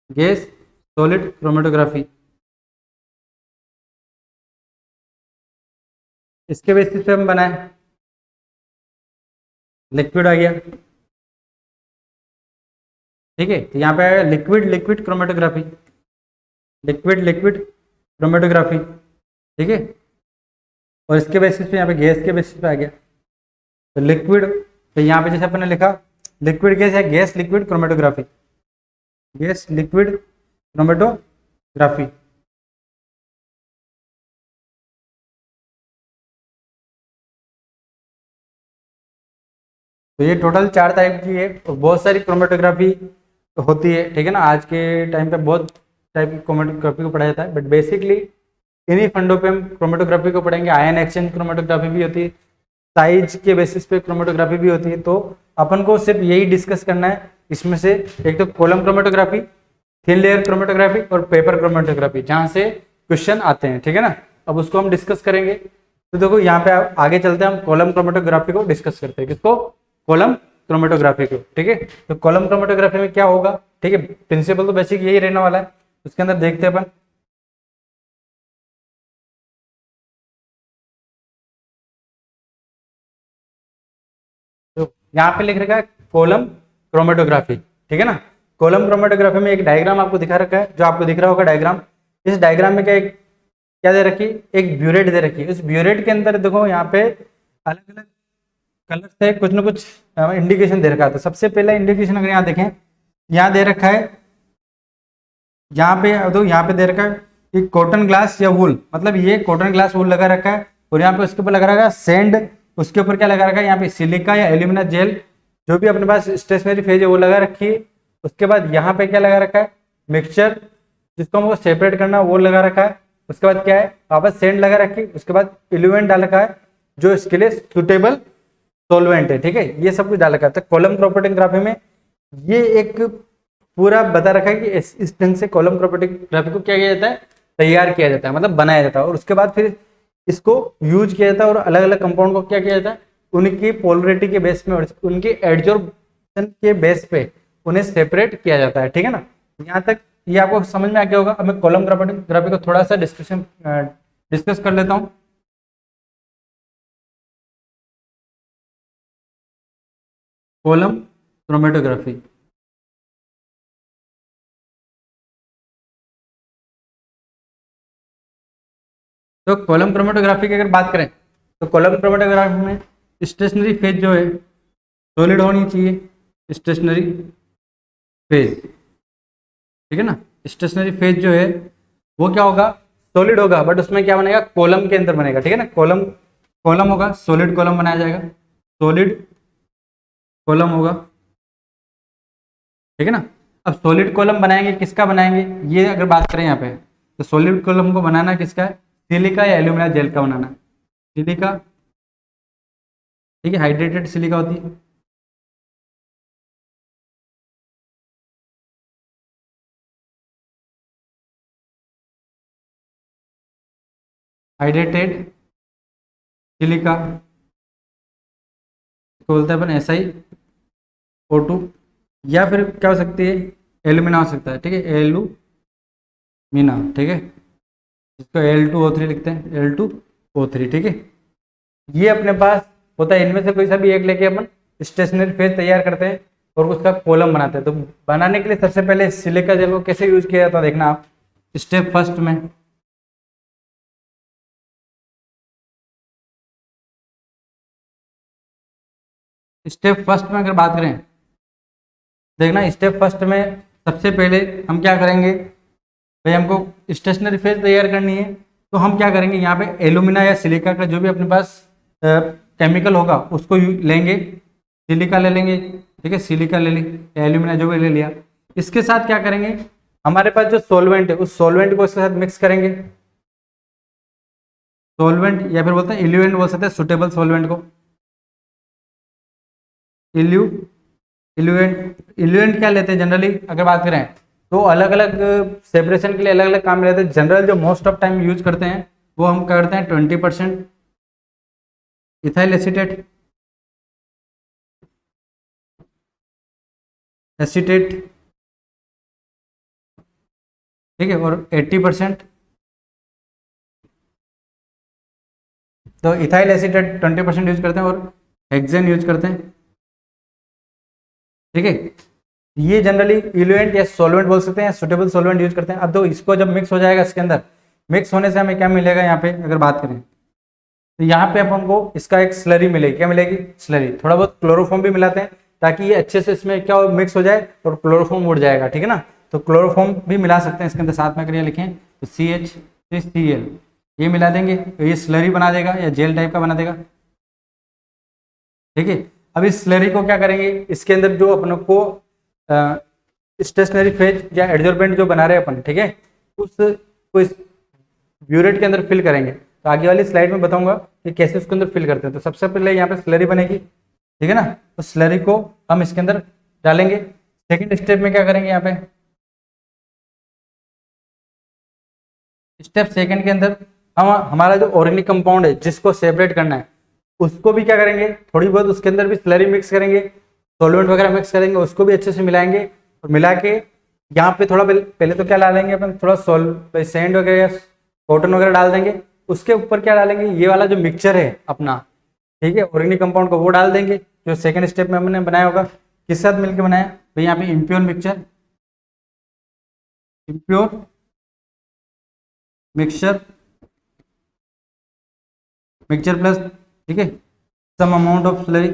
gas solid chromatography. इसके बेसिस पे हम बनाए, लिक्विड आ गया, ठीक है, तो यहाँ पे आएगा liquid liquid chromatography, liquid liquid chromatography, ठीक है, और इसके बेसिस पे यहाँ पे गैस के बेसिस पे आ गया, तो लिक्विड, तो यहाँ पे जैसे अपन ने लिखा लिक्विड गैस या gas liquid chromatography, gas liquid chromatography. तो ये टोटल 4 टाइप की है, और बहुत सारी क्रोमेटोग्राफी होती है, ठीक है ना, आज के टाइम पे बहुत टाइप की क्रोमेटोग्राफी को पढ़ा जाता है, बट बेसिकली इन्हीं फंडों पे हम क्रोमेटोग्राफी को पढ़ेंगे। आयन एक्सचेंज क्रोमेटोग्राफी भी होती है, साइज के बेसिस पे क्रोमेटोग्राफी भी होती है, तो अपन को सिर्फ यही डिस्कस करना है इसमें से, एक तो column chromatography, thin layer chromatography और पेपर क्रोमेटोग्राफी, जहाँ से क्वेश्चन आते हैं, ठीक है ना, अब उसको हम डिस्कस करेंगे। तो देखो यहाँ पे आगे चलते हैं, हम कॉलम क्रोमेटोग्राफी को डिस्कस करते हैं, किसको, कॉलम क्रोमेटोग्राफी को, ठीक है। तो कॉलम क्रोमेटोग्राफी में क्या होगा, ठीक है, प्रिंसिपल तो बेसिक यही रहने वाला है, उसके अंदर देखते हैं अपन। तो यहाँ पे लिख रखा है कॉलम क्रोमेटोग्राफी, ठीक है ना, कॉलम क्रोमेटोग्राफी में एक डायग्राम आपको दिखा रखा है, जो आपको दिख रहा होगा डायग्राम। इस डायग्राम में क्या दे रखी, एक ब्यूरेट दे रखी है, उस ब्यूरेट के अंदर देखो यहाँ पे अलग अलग कलर से कुछ ना कुछ इंडिकेशन दे रखा था। सबसे पहला इंडिकेशन अगर यहाँ देखें, यहाँ दे रखा है, यहाँ पे तो यहाँ पे दे रखा है कि कॉटन ग्लास या वूल, मतलब ये कॉटन ग्लास वूल लगा रखा है, और यहाँ पे उसके ऊपर लगा रखा है सैंड, उसके ऊपर क्या लगा रखा है, यहाँ पे सिलिका या एल्यूमिना जेल, जो भी अपने पास स्टेशनरी फेज है वो लगा रखी है। उसके बाद यहाँ पे क्या लगा रखा है, मिक्सचर, जिसको हमको सेपरेट करना है वो लगा रखा है। उसके बाद क्या है, वापस सैंड लगा रखी, उसके बाद इल्यूमेंट डाल रखा है, जो इसके लिए सुटेबल सॉल्वेंट है, ठीक है, ये सब कुछ डाल रखा है। तो कॉलम क्रोमेटोग्राफी में ये एक पूरा बता रखा है कि इस ढंग से कॉलम क्रोमेटोग्राफी को क्या किया जाता है, तैयार किया जाता है, मतलब बनाया जाता है, और उसके बाद फिर इसको यूज किया जाता है, और अलग अलग कंपाउंड को क्या किया जाता है, उनकी पोलरिटी के बेस में और उनके एडजॉर्प्शन के बेस पे उन्हें सेपरेट किया जाता है, ठीक है ना। यहाँ तक ये आपको समझ में आ गया होगा। अब मैं कॉलम क्रोमेटोग्राफी को थोड़ा सा डिस्कस कर लेता हूँ। कॉलम क्रोमेटोग्राफी, तो कॉलम क्रोमेटोग्राफी की अगर बात करें तो कॉलम क्रोमेटोग्राफी में स्टेशनरी फेज जो है सॉलिड होनी चाहिए, स्टेशनरी फेज, ठीक है ना, स्टेशनरी फेज जो है वो क्या होगा, सॉलिड होगा, बट उसमें क्या बनेगा, कॉलम के अंदर बनेगा, ठीक है ना, कॉलम कॉलम होगा, सॉलिड कॉलम बनाया जाएगा, सॉलिड कॉलम होगा, ठीक है ना। अब सॉलिड कॉलम बनाएंगे, किसका बनाएंगे, ये अगर बात करें यहाँ पे तो सॉलिड कॉलम हमको बनाना किसका है, सिलिका या एल्यूमिना जेल का बनाना है। सिलिका, ठीक है, हाइड्रेटेड सिलिका होती है। हाइड्रेटेड सिलिका इसको बोलते हैं अपन SiO2, या फिर क्या हो सकती है, एल्यूमिना हो सकता है, ठीक है, एल्यूमिना, ठीक है, इसको Al2O3 लिखते हैं, Al2O3, ठीक है। ये अपने पास होता है, इनमें से कोई सा भी एक लेके अपन स्टेशनरी फेज तैयार करते हैं और उसका कॉलम बनाते हैं। तो बनाने के लिए सबसे पहले सिलिका जेल को कैसे यूज किया जाता है देखना आप। स्टेप फर्स्ट में अगर बात करें, देखना स्टेप फर्स्ट में सबसे पहले हम क्या करेंगे भाई, हमको स्टेशनरी फेज तैयार करनी है। तो हम क्या करेंगे, यहाँ पे एल्यूमिना या सिलिका का जो भी अपने पास केमिकल होगा उसको लेंगे, सिलिका ले लेंगे, ठीक है, सिलिका ले ली, एल्यूमिना जो भी ले लिया। इसके साथ क्या करेंगे, हमारे पास जो सॉल्वेंट है उस सॉल्वेंट को इसके साथ मिक्स करेंगे। सॉल्वेंट या फिर बोलते हैं इल्यूएंट बोल सकते हैं, सुटेबल सॉल्वेंट को इल्यूएंट क्या लेते हैं जनरली अगर बात करें तो अलग अलग सेपरेशन के लिए अलग अलग काम में लेते हैं। जनरल जो मोस्ट ऑफ टाइम यूज करते हैं वो हम करते हैं 20% इथाइल एसीटेट, ठीक है, और 80%, तो इथाइल एसीटेट 20% यूज करते हैं और हेक्सेन यूज करते हैं, ठीक है। ये जनरली इल्यूएंट या सॉल्वेंट बोल सकते हैं, सुटेबल सॉल्वेंट यूज करते हैं। अब तो इसको जब मिक्स हो जाएगा, इसके अंदर मिक्स होने से हमें क्या मिलेगा, यहाँ पे अगर बात करें तो यहाँ पे अपन को इसका एक स्लरी मिलेगी। क्या मिलेगी, स्लरी। थोड़ा बहुत क्लोरोफॉर्म भी मिलाते हैं ताकि ये अच्छे से इसमें क्या मिक्स हो जाए और क्लोरोफॉर्म उड़ जाएगा, ठीक है ना। तो क्लोरोफॉर्म भी मिला सकते हैं इसके अंदर, साथ में अगर ये लिखें तो CH3Cl ये मिला देंगे तो ये स्लरी बना देगा या जेल टाइप का बना देगा, ठीक है। अब इस स्लरी को क्या करेंगे, इसके अंदर जो अपन को स्टेशनरी फेज या एडजॉर्बेंट जो बना रहे हैं अपन, ठीक है, उसको इस ब्यूरेट के अंदर फिल करेंगे। तो आगे वाली स्लाइड में बताऊंगा कि कैसे उसके अंदर फिल करते हैं। तो सबसे पहले यहाँ पे स्लरी बनेगी, ठीक है ना। तो स्लरी को हम इसके अंदर डालेंगे। सेकंड स्टेप में क्या करेंगे, यहाँ पे स्टेप सेकंड के अंदर हम हमारा जो ऑर्गेनिक कंपाउंड है जिसको सेपरेट करना है उसको भी क्या करेंगे, थोड़ी बहुत उसके अंदर भी स्लरी मिक्स करेंगे, सॉल्वेंट वगैरह मिक्स करेंगे, उसको भी अच्छे से मिलाएंगे और मिला के यहाँ पे थोड़ा पहले तो क्या डालेंगे अपन, थोड़ा सैंड वगैरह या कॉटन वगैरह डाल देंगे। उसके ऊपर क्या डालेंगे, ये वाला जो मिक्सचर है अपना, ठीक है, ऑर्गेनिक कंपाउंड को वो डाल देंगे जो सेकंड स्टेप में हमने बनाया होगा। किस साथ मिलकर बनाया तो यहाँ पे इम्प्योर मिक्सचर प्लस, ठीक है, सम अमाउंट ऑफ स्लरी,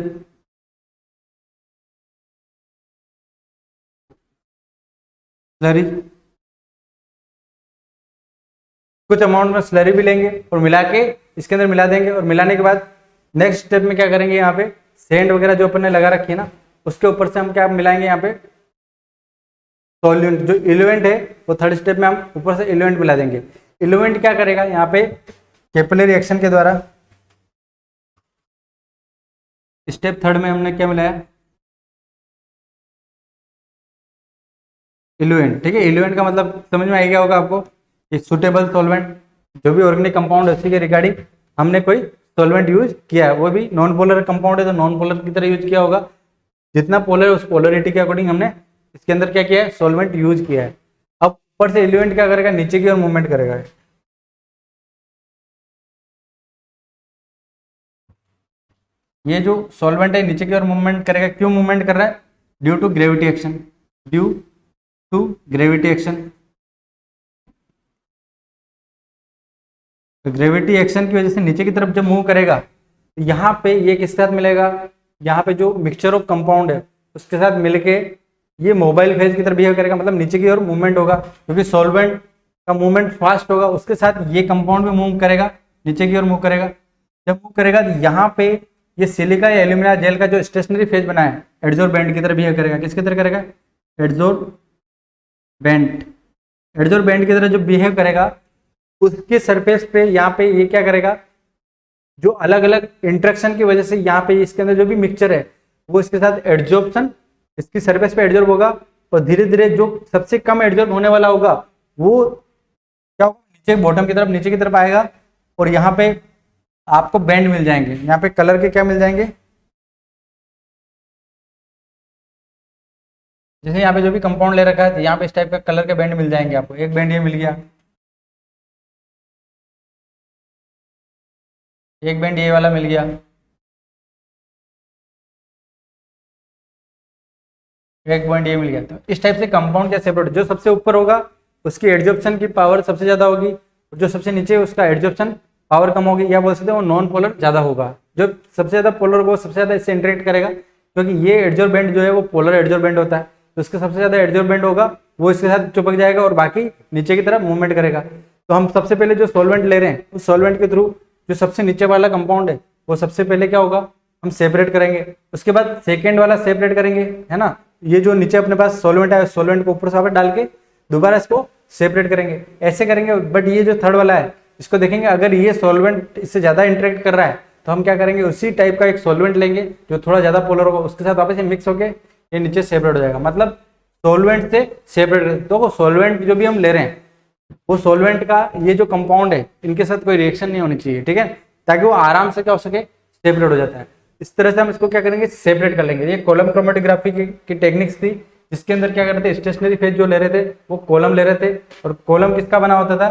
कुछ अमाउंट में स्लरी भी लेंगे और मिला के इसके अंदर मिला देंगे। और मिलाने के बाद नेक्स्ट स्टेप में क्या करेंगे, यहाँ पे सेंड वगैरह जो अपन ने लगा रखी है ना उसके ऊपर से हम क्या मिलाएंगे, यहाँ पे सॉल्यूट जो इलेवेंट है वो थर्ड स्टेप में हम ऊपर से इलेवेंट मिला देंगे। इलेवेंट क्या करेगा, यहाँ पे कैपिलरी एक्शन के द्वारा स्टेप थर्ड में हमने क्या मिलाया, इलेवेंट, ठीक है। इलेवेंट का मतलब समझ में आ गया होगा आपको, सुटेबल सॉल्वेंट, जो भी ऑर्गेनिक कंपाउंड है उसी के रिगार्डिंग हमने कोई सॉल्वेंट यूज किया है, वो भी नॉन पोलर कंपाउंड है तो नॉन पोलर की तरह यूज किया होगा। जितना पोलर है उस पोलरिटी के अकॉर्डिंग हमने इसके अंदर क्या किया है, सॉल्वेंट यूज किया है। अब ऊपर से इलेवेंट क्या करेगा, नीचे की ओर मूवमेंट करेगा। ये जो सॉल्वेंट है नीचे की ओर मूवमेंट करेगा, क्यों मूवमेंट कर रहा है, ड्यू टू ग्रेविटी एक्शन, तो ग्रेविटी एक्शन की वजह से नीचे की तरफ जब मूव करेगा तो यहाँ पे ये किसके साथ मिलेगा, यहाँ पे जो मिक्सचर ऑफ कंपाउंड है उसके साथ मिलके ये मोबाइल फेज की तरफ बिहेव करेगा, मतलब नीचे की ओर मूवमेंट होगा क्योंकि सॉल्वेंट का मूवमेंट फास्ट होगा, उसके साथ ये कंपाउंड भी मूव करेगा, नीचे की ओर मूव करेगा। जब मूव करेगा तो यहाँ पे ये सिलिका या एल्यूमिना जेल का जो स्टेशनरी फेज बना है एडजॉर्बेंट की तरह बिहेव करेगा। किसकी तरह करेगा, एडजॉर्बेंट की तरह जो बिहेव करेगा उसके सरफेस पे यहाँ पे ये क्या करेगा, जो अलग अलग इंटरेक्शन की वजह से यहाँ पे इसके अंदर जो भी मिक्सचर है वो इसके साथ एड्जॉर्प्शन, इसकी सरफेस पे एड्जॉर्ब होगा, और धीरे धीरे जो सबसे कम एड्जॉर्ब होने वाला होगा वो क्या होगा, नीचे बॉटम की तरफ, नीचे की तरफ आएगा, और यहाँ पे आपको बैंड मिल जाएंगे, यहाँ पे कलर के क्या मिल जाएंगे, जैसे यहाँ पे जो भी कंपाउंड ले रखा है तो यहाँ पे इस टाइप का कलर के बैंड मिल जाएंगे आपको। एक बैंड ये मिल गया, एक बैंड ये वाला मिल गया, एक पॉइंट ये मिल गया। तो इस टाइप से कंपाउंड क्या सेपरेट, जो सबसे ऊपर होगा उसकी एड्जॉर्प्शन की पावर सबसे ज्यादा होगी, और जो सबसे नीचे है उसका एड्जॉर्प्शन पावर कम होगी, या बोल सकते हैं वो नॉन पोलर ज्यादा होगा। जो सबसे ज्यादा पोलर होगा वो सबसे ज्यादा इससे इंटरेक्ट करेगा, क्योंकि ये एड्जॉर्बेंट जो है वो पोलर एड्जॉर्बेंट होता है, तो इसका सबसे ज्यादा एड्जॉर्बेंट होगा वो इसके साथ चिपक जाएगा और बाकी नीचे की तरफ मूवमेंट करेगा। तो हम सबसे पहले जो सॉल्वेंट ले रहे हैं उस सॉल्वेंट के थ्रू जो सबसे नीचे वाला कंपाउंड है वो सबसे पहले क्या होगा, हम सेपरेट करेंगे, उसके बाद सेकेंड वाला सेपरेट करेंगे, है ना। ये जो नीचे अपने पास सॉल्वेंट है, सॉल्वेंट को ऊपर से वापस डाल के दोबारा इसको सेपरेट करेंगे, ऐसे करेंगे। बट ये जो थर्ड वाला है इसको देखेंगे, अगर ये सॉल्वेंट इससे ज्यादा इंटरेक्ट कर रहा है तो हम क्या करेंगे, उसी टाइप का एक सॉल्वेंट लेंगे जो थोड़ा ज्यादा पोलर होगा, उसके साथ वापस मिक्स होके ये नीचे सेपरेट हो जाएगा। मतलब सॉल्वेंट से सेपरेट, तो वो सॉल्वेंट जो भी हम ले रहे हैं वो सॉल्वेंट का ये जो कंपाउंड है इनके साथ कोई रिएक्शन नहीं होनी चाहिए, ठीक है, ताकि वो आराम से क्या हो सके, सेपरेट हो जाता है। इस तरह से हम इसको क्या करेंगे, सेपरेट कर लेंगे। ये कॉलम क्रोमेटोग्राफी की टेक्निक्स थी, जिसके अंदर क्या करते थे, स्टेशनरी फेज जो ले रहे थे वो कॉलम ले रहे थे, और कॉलम किसका बना होता था,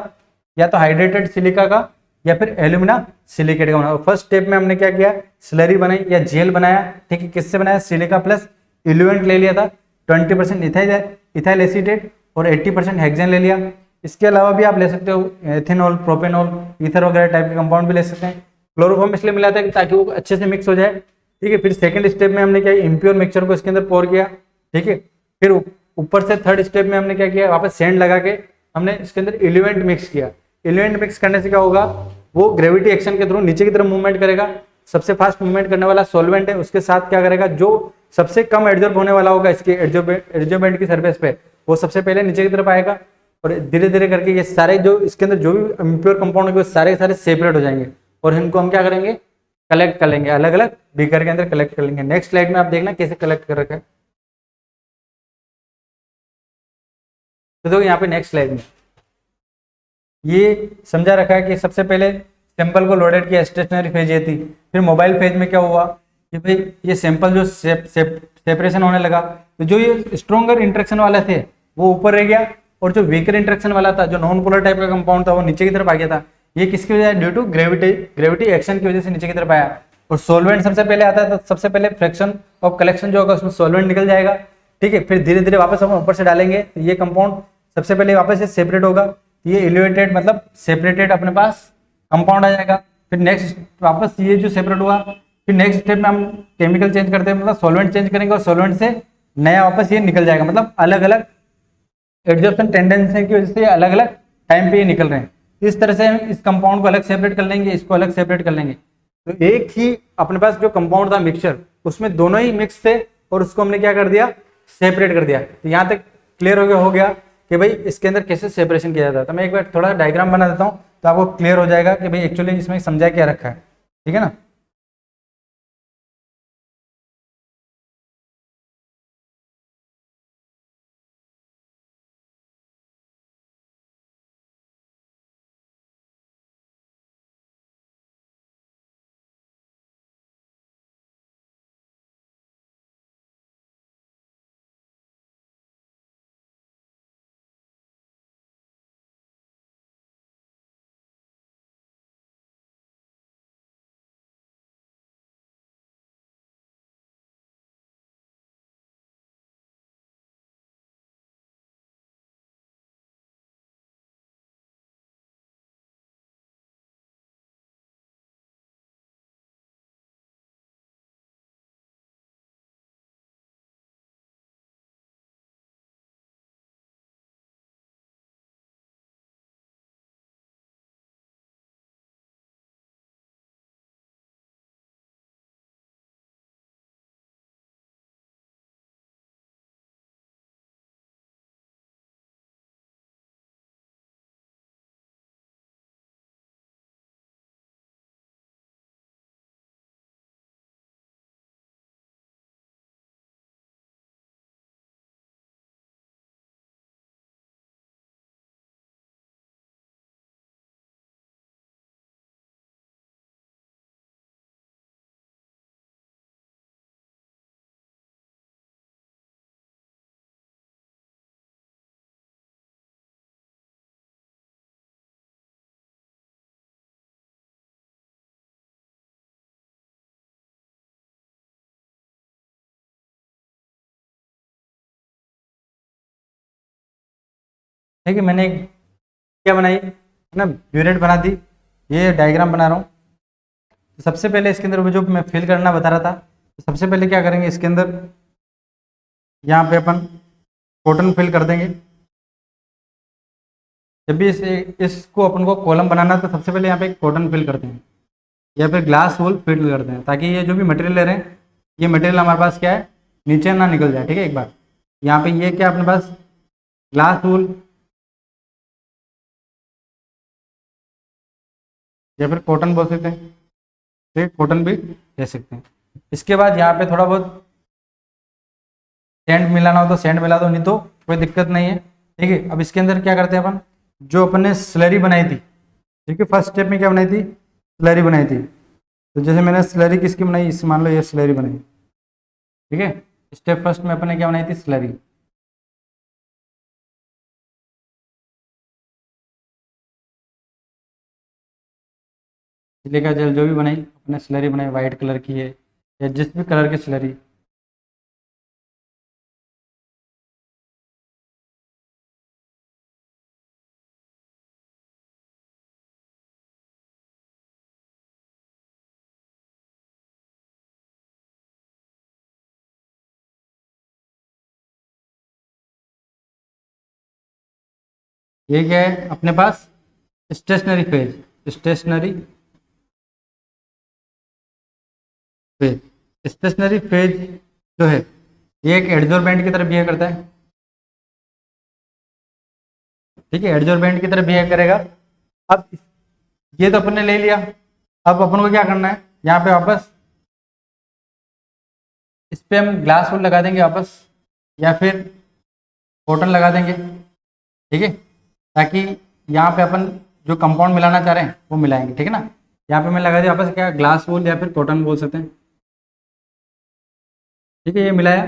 या तो हाइड्रेटेड सिलिका का या फिर एल्यूमिना सिलिकेट का बना। फर्स्ट स्टेप में हमने क्या किया, स्लरी बनाई या जेल बनाया, ठीक है, किससे बनाया, सिलिका प्लस इल्यूएंट ले लिया था, 20% इथाइल एसीटेट और 80% हेक्सेन ले लिया। इसके अलावा भी आप ले सकते हो एथेनॉल, प्रोपेनॉल, ईथर वगैरह टाइप के कंपाउंड भी ले सकते हैं। क्लोरोफॉर्म इसलिए मिलाते हैं ताकि वो अच्छे से मिक्स हो जाए, ठीक है। फिर सेकंड स्टेप में हमने क्या, इम्प्योर मिक्सचर को इसके अंदर पोर किया, ठीक है। फिर ऊपर से थर्ड स्टेप में हमने क्या किया, वापस सैंड लगा के हमने इसके अंदर इल्यूएंट मिक्स किया। इल्यूएंट मिक्स करने से क्या होगा, वो ग्रेविटी एक्शन के थ्रू नीचे की तरफ मूवमेंट करेगा। सबसे फास्ट मूवमेंट करने वाला सॉल्वेंट है, उसके साथ क्या करेगा, जो सबसे कम एड्जॉर्ब होने वाला होगा इसके एड्जॉर्बेंट की सरफेस पे, वो सबसे पहले नीचे की तरफ आएगा, और धीरे धीरे करके ये सारे जो इसके अंदर जो भी इम्प्योर कंपाउंड होंगे वो सारे सारे सेपरेट हो जाएंगे, और इनको हम क्या करेंगे, कलेक्ट कर लेंगे, अलग अलग बीकर के अंदर कलेक्ट कर लेंगे। नेक्स्ट स्लाइड में आप देखना कैसे कलेक्ट कर रखा है। तो देखो यहाँ पे नेक्स्ट स्लाइड में ये समझा रखा है कि सबसे पहले सैंपल को लोडेड किया, स्टेशनरी फेज ये थी। फिर मोबाइल फेज में क्या हुआ कि भाई ये सैंपल जो सेपरेशन होने लगा, तो जो ये स्ट्रॉन्गर इंटरेक्शन वाला थे वो ऊपर रह गया, और जो वीकर इंटरेक्शन वाला था, जो नॉन पोलर टाइप का कंपाउंड था, वो नीचे की तरफ आ गया था। ये किसकी वजह, ड्यू टू ग्रेविटी एक्शन की वजह से नीचे की तरफ आया। और सोलवेंट सबसे पहले आता है, तो सबसे पहले फ्रैक्शन ऑफ कलेक्शन जो होगा उसमें सोलवेंट निकल जाएगा, ठीक है। फिर धीरे धीरे वापस हम ऊपर से डालेंगे, तो ये कंपाउंड सबसे पहले वापस से सेपरेट होगा, ये इलिवेटेड मतलब सेपरेटेड अपने पास कंपाउंड आ जाएगा। फिर नेक्स्ट वापस ये जो सेपरेट हुआ, फिर नेक्स्ट स्टेप में हम केमिकल चेंज करते हैं, मतलब सॉल्वेंट चेंज करेंगे, और सॉल्वेंट से नया वापस ये निकल जाएगा। मतलब अलग अलग एड्जॉर्प्शन टेंडेंसी की वजह से अलग अलग टाइम पे ये निकल रहे हैं। इस तरह से हम इस कंपाउंड को अलग सेपरेट कर लेंगे, इसको अलग सेपरेट कर लेंगे। तो एक ही अपने पास जो कंपाउंड था मिक्सचर, उसमें दोनों ही मिक्स थे, और उसको हमने क्या कर दिया, सेपरेट कर दिया। तो यहाँ तक क्लियर हो गया कि भाई इसके अंदर कैसे सेपरेशन किया जाता है। तो मैं एक बार थोड़ा डायग्राम बना देता हूँ तो आपको क्लियर हो जाएगा कि भाई एक्चुअली इसमें समझा क्या रखा है, ठीक है ना। ठीक है, मैंने क्या बनाई ना, यूनिट बना दी, ये डायग्राम बना रहा हूँ। तो सबसे पहले इसके अंदर वो जो मैं फिल करना बता रहा था, तो सबसे पहले क्या करेंगे, इसके अंदर यहाँ पे अपन कॉटन फिल कर देंगे। जब भी इसको अपन को कॉलम बनाना है तो सबसे पहले यहाँ पे कॉटन फिल करते हैं या फिर ग्लास वूल फिल करते हैं, ताकि ये जो भी मटेरियल ले रहे हैं ये मटेरियल हमारे पास क्या है, नीचे ना निकल जाए। ठीक है, एक बार यहाँ पे ये क्या अपने पास ग्लास वूल या फिर कॉटन बोल सकते हैं, ठीक है, कॉटन भी ले सकते हैं। इसके बाद यहाँ पे थोड़ा बहुत सेंड मिलाना हो तो सेंड मिला दो, नहीं तो कोई दिक्कत नहीं है। ठीक है, अब इसके अंदर क्या करते हैं अपन, जो अपन ने स्लरी बनाई थी, ठीक है, फर्स्ट स्टेप में क्या बनाई थी, स्लरी बनाई थी। तो जैसे मैंने स्लरी किसकी बनाई, इस मान लो ये स्लरी बनाई। ठीक है, स्टेप फर्स्ट में अपन ने क्या बनाई थी, स्लरी। सिलिका जेल जो भी बनाई अपने स्लरी बनाई, वाइट कलर की है या जिस भी कलर की स्लरी। ये क्या है अपने पास, stationary phase, stationary phase. Stationary phase जो है ये एक एडजॉर्बेंट की तरह बिहेव करता है। ठीक है, एडजॉर्बेंट की तरह बिहेव करेगा। अब ये तो अपन ने ले लिया, अब अपन को क्या करना है, यहाँ पे वापस इस पे हम ग्लास वुड लगा देंगे वापस, या फिर कॉटन लगा देंगे। ठीक है, ताकि यहाँ पे अपन जो कंपाउंड मिलाना चाह रहे हैं वो मिलाएंगे। ठीक है ना, यहाँ पे मैं लगा दिया वापस क्या, ग्लास वुड या फिर कॉटन बोल सकते हैं। ठीक है, ये मिलाया।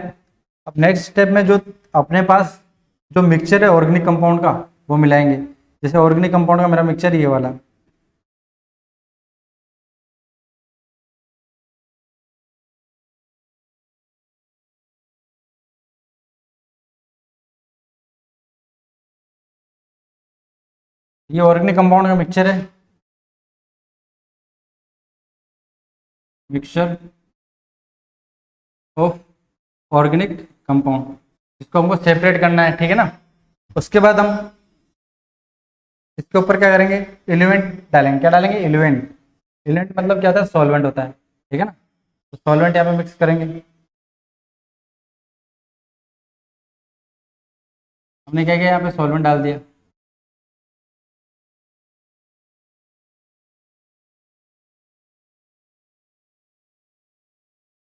अब नेक्स्ट स्टेप में जो अपने पास जो मिक्सचर है ऑर्गेनिक कंपाउंड का वो मिलाएंगे। जैसे ऑर्गेनिक कंपाउंड का मेरा मिक्सचर ये वाला, ये ऑर्गेनिक कंपाउंड का मिक्सचर है, मिक्सचर ऑफ ऑर्गेनिक कंपाउंड। इसको हमको सेपरेट करना है। ठीक है ना, उसके बाद हम इसके ऊपर क्या करेंगे, एलिमेंट डालेंगे। क्या डालेंगे, एलिमेंट। एलिमेंट मतलब क्या होता है, सॉल्वेंट होता है। ठीक है ना, तो सॉल्वेंट यहाँ पे मिक्स करेंगे। हमने क्या किया, यहाँ पे सॉल्वेंट डाल दिया।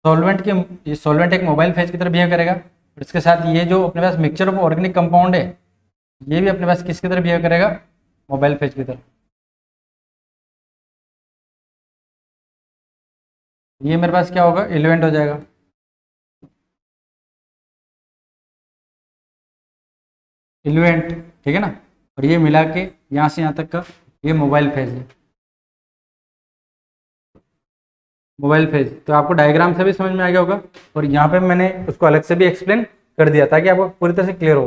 सॉल्वेंट के, ये सॉल्वेंट एक मोबाइल फेज की तरह बिहेव करेगा, और इसके साथ ये जो अपने पास मिक्सचर ऑफ ऑर्गेनिक कंपाउंड है ये भी अपने पास किसकी तरह बिहेव करेगा, मोबाइल फेज की तरह। ये मेरे पास क्या होगा, एलिमेंट हो जाएगा। एलिमेंट, ठीक है ना, और ये मिला के यहाँ से यहाँ तक का ये मोबाइल फेज है। मोबाइल फेज तो आपको डायग्राम से भी समझ में आ गया होगा, और यहाँ पे मैंने उसको अलग से भी एक्सप्लेन कर दिया ताकि आपको पूरी तरह से क्लियर हो।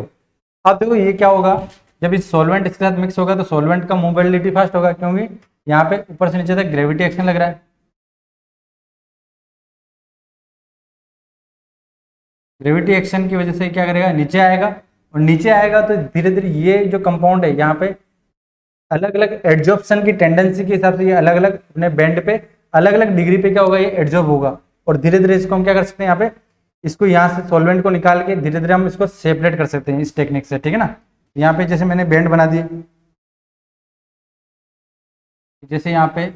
अब देखो ये क्या होगा, जब इस सॉल्वेंट इसके साथ मिक्स होगा तो सॉल्वेंट का मोबिलिटी फास्ट होगा, क्योंकि यहाँ पे ऊपर से नीचे तक ग्रेविटी एक्शन लग रहा है। ग्रेविटी एक्शन की वजह से क्या करेगा, नीचे आएगा, और नीचे आएगा तो धीरे धीरे ये जो कंपाउंड है यहाँ पे अलग अलग एड्जॉर्प्शन की टेंडेंसी के हिसाब से ये अलग अलग अपने बेंड पे अलग अलग डिग्री पे क्या होगा, ये एड्जॉर्ब होगा। और धीरे धीरे इसको हम क्या कर सकते हैं, यहाँ पे इसको यहाँ से सॉल्वेंट को निकाल के धीरे धीरे हम इसको सेपरेट कर सकते हैं इस टेक्निक से। ठीक है ना, यहाँ पे जैसे मैंने बैंड बना दिए, जैसे यहाँ पे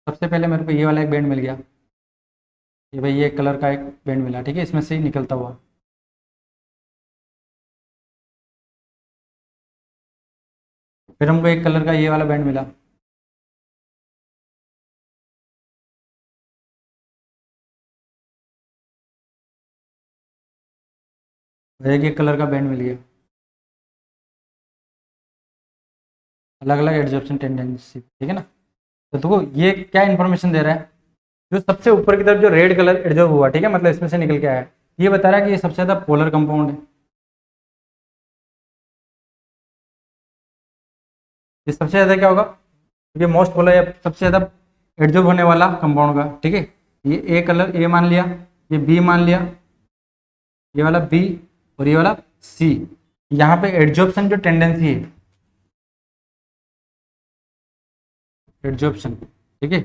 सबसे पहले मेरे को ये वाला एक बैंड मिल गया, ये भाई ये कलर का एक बैंड मिला। ठीक है, इसमें से ही निकलता हुआ। फिर हमको एक कलर का ये वाला बैंड मिला, एक कलर का बैंड मिल गया। अलग अलग एड्जॉर्प्शन टेंडेंसी। ठीक है ना, तो देखो ये क्या इन्फॉर्मेशन दे रहा है, जो सबसे ऊपर की तरफ जो रेड कलर एड्जॉर्ब हुआ, ठीक है, मतलब इसमें से निकल के आया, ये बता रहा है कि ये सबसे ज़्यादा पोलर कंपाउंड है। ये सबसे ज़्यादा क्या होगा, ये मोस्ट बोला या सबसे ज़्यादा एडजॉर्ब होने वाला कंपाउंड का, ठीक है। ये ए कलर ए मान लिया, ये बी मान लिया, ये वाला बी और ये वाला सी। यहाँ पे एडजॉर्प्शन जो टेंडेंसी है, एडजॉर्प्शन, ठीक है,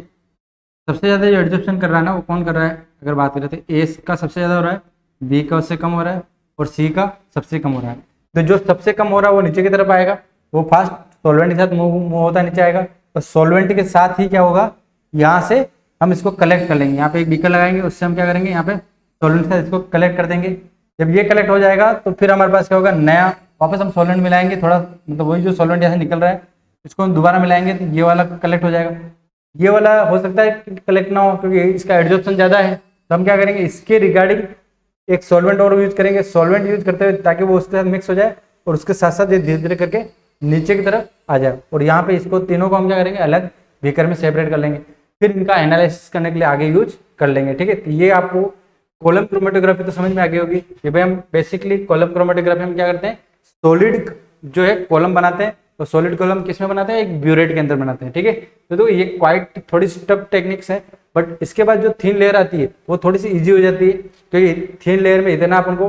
सबसे ज़्यादा जो एडजॉर्प्शन कर रहा है ना वो कौन कर रहा है, अगर बात करें तो ए का सबसे ज़्यादा हो रहा है, बी का उससे कम हो रहा है और सी का सबसे कम हो रहा है। तो जो सबसे कम हो रहा है वो नीचे की तरफ आएगा, वो फास्ट सॉल्वेंट के साथ मूव होता नीचे आएगा, और सॉल्वेंट के साथ ही क्या होगा, यहाँ से हम इसको कलेक्ट कर लेंगे, यहाँ पे एक बीकर लगाएंगे, उससे हम क्या करेंगे, यहाँ पे सॉल्वेंट के साथ इसको कलेक्ट कर देंगे। जब ये कलेक्ट हो जाएगा तो फिर हमारे पास क्या होगा, नया वापस हम सॉल्वेंट मिलाएंगे, थोड़ा मतलब वही जो सॉल्वेंट यहाँ से निकल रहा है इसको हम दोबारा मिलाएंगे तो ये वाला कलेक्ट हो जाएगा। ये वाला हो सकता है कलेक्ट ना हो क्योंकि इसका एडजॉर्प्शन ज़्यादा है, तो हम क्या करेंगे, इसके रिगार्डिंग एक सॉल्वेंट और यूज करेंगे, सॉल्वेंट यूज करते हुए ताकि वो उसके साथ मिक्स हो जाए और उसके साथ साथ ये धीरे धीरे करके नीचे की तरफ आ जाए। और यहाँ पे इसको तीनों को हम क्या करेंगे, अलग बीकर में सेपरेट कर लेंगे, फिर इनका एनालिसिस करने के लिए आगे यूज कर लेंगे, ठीक है। तो ये आपको कॉलम क्रोमेटोग्राफी तो समझ में आ गई होगी कि भाई हम बेसिकली कॉलम क्रोमेटोग्राफी में क्या करते हैं, सॉलिड जो है कॉलम बनाते हैं, तो सॉलिड कॉलम किस में बनाते हैं, एक ब्यूरेट के अंदर बनाते हैं, ठीक है। तो ये क्वाइट थोड़ी सी टफ टेक्निक्स है, बट इसके बाद जो थिन लेयर आती है वो थोड़ी सी इजी हो जाती है, क्योंकि थिन लेयर में इतना अपन को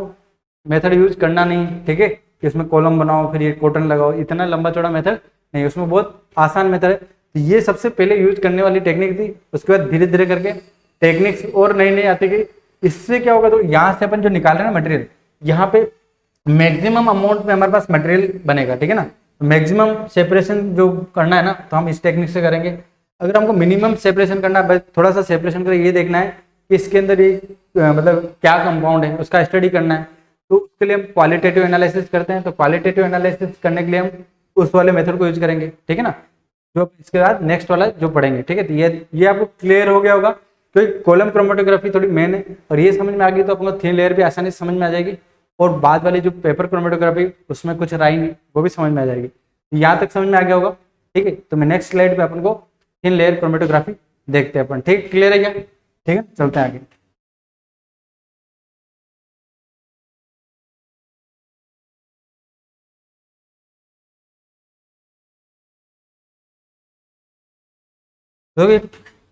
मेथड यूज करना नहीं, ठीक है, कि उसमें कॉलम बनाओ फिर ये कॉटन लगाओ, इतना लंबा चौड़ा मेथड नहीं, उसमें बहुत आसान मेथड है। तो ये सबसे पहले यूज करने वाली टेक्निक थी, उसके बाद धीरे धीरे करके टेक्निक्स और नई नई आती गई। इससे क्या होगा, तो यहाँ से अपन जो निकाल रहे हैं ना मटेरियल, यहाँ पे मैक्सिमम अमाउंट में हमारे पास मटेरियल बनेगा, ठीक है ना। मैक्सिमम सेपरेशन जो करना है ना तो हम इस टेक्निक से करेंगे। अगर हमको मिनिमम सेपरेशन करना है, थोड़ा सा सेपरेशन कर ये देखना है कि इसके अंदर ये मतलब क्या कंपाउंड है उसका स्टडी करना है, तो उसके लिए हम क्वालिटेटिव एनालिसिस करते हैं। तो क्वालिटेटिव एनालिसिस करने के लिए हम उस वाले मेथड को यूज करेंगे, ठीक है ना, जो इसके बाद नेक्स्ट वाला जो पढ़ेंगे, ठीक है। तो ये आपको क्लियर हो गया होगा, क्योंकि कॉलम क्रोमेटोग्राफी थोड़ी मेन है और ये समझ में आ गई तो आपको थिन लेयर भी आसानी से समझ में आ जाएगी, और बाद वाली जो पेपर क्रोमेटोग्राफी उसमें कुछ राई नहीं वो भी समझ में आ जाएगी। यहाँ तक समझ में आ गया होगा, ठीक है। तो मैं नेक्स्ट स्लाइड पे अपन को थिन लेयर क्रोमेटोग्राफी देखते हैं अपन, ठीक, क्लियर है क्या, ठीक है, चलते हैं आगे। तो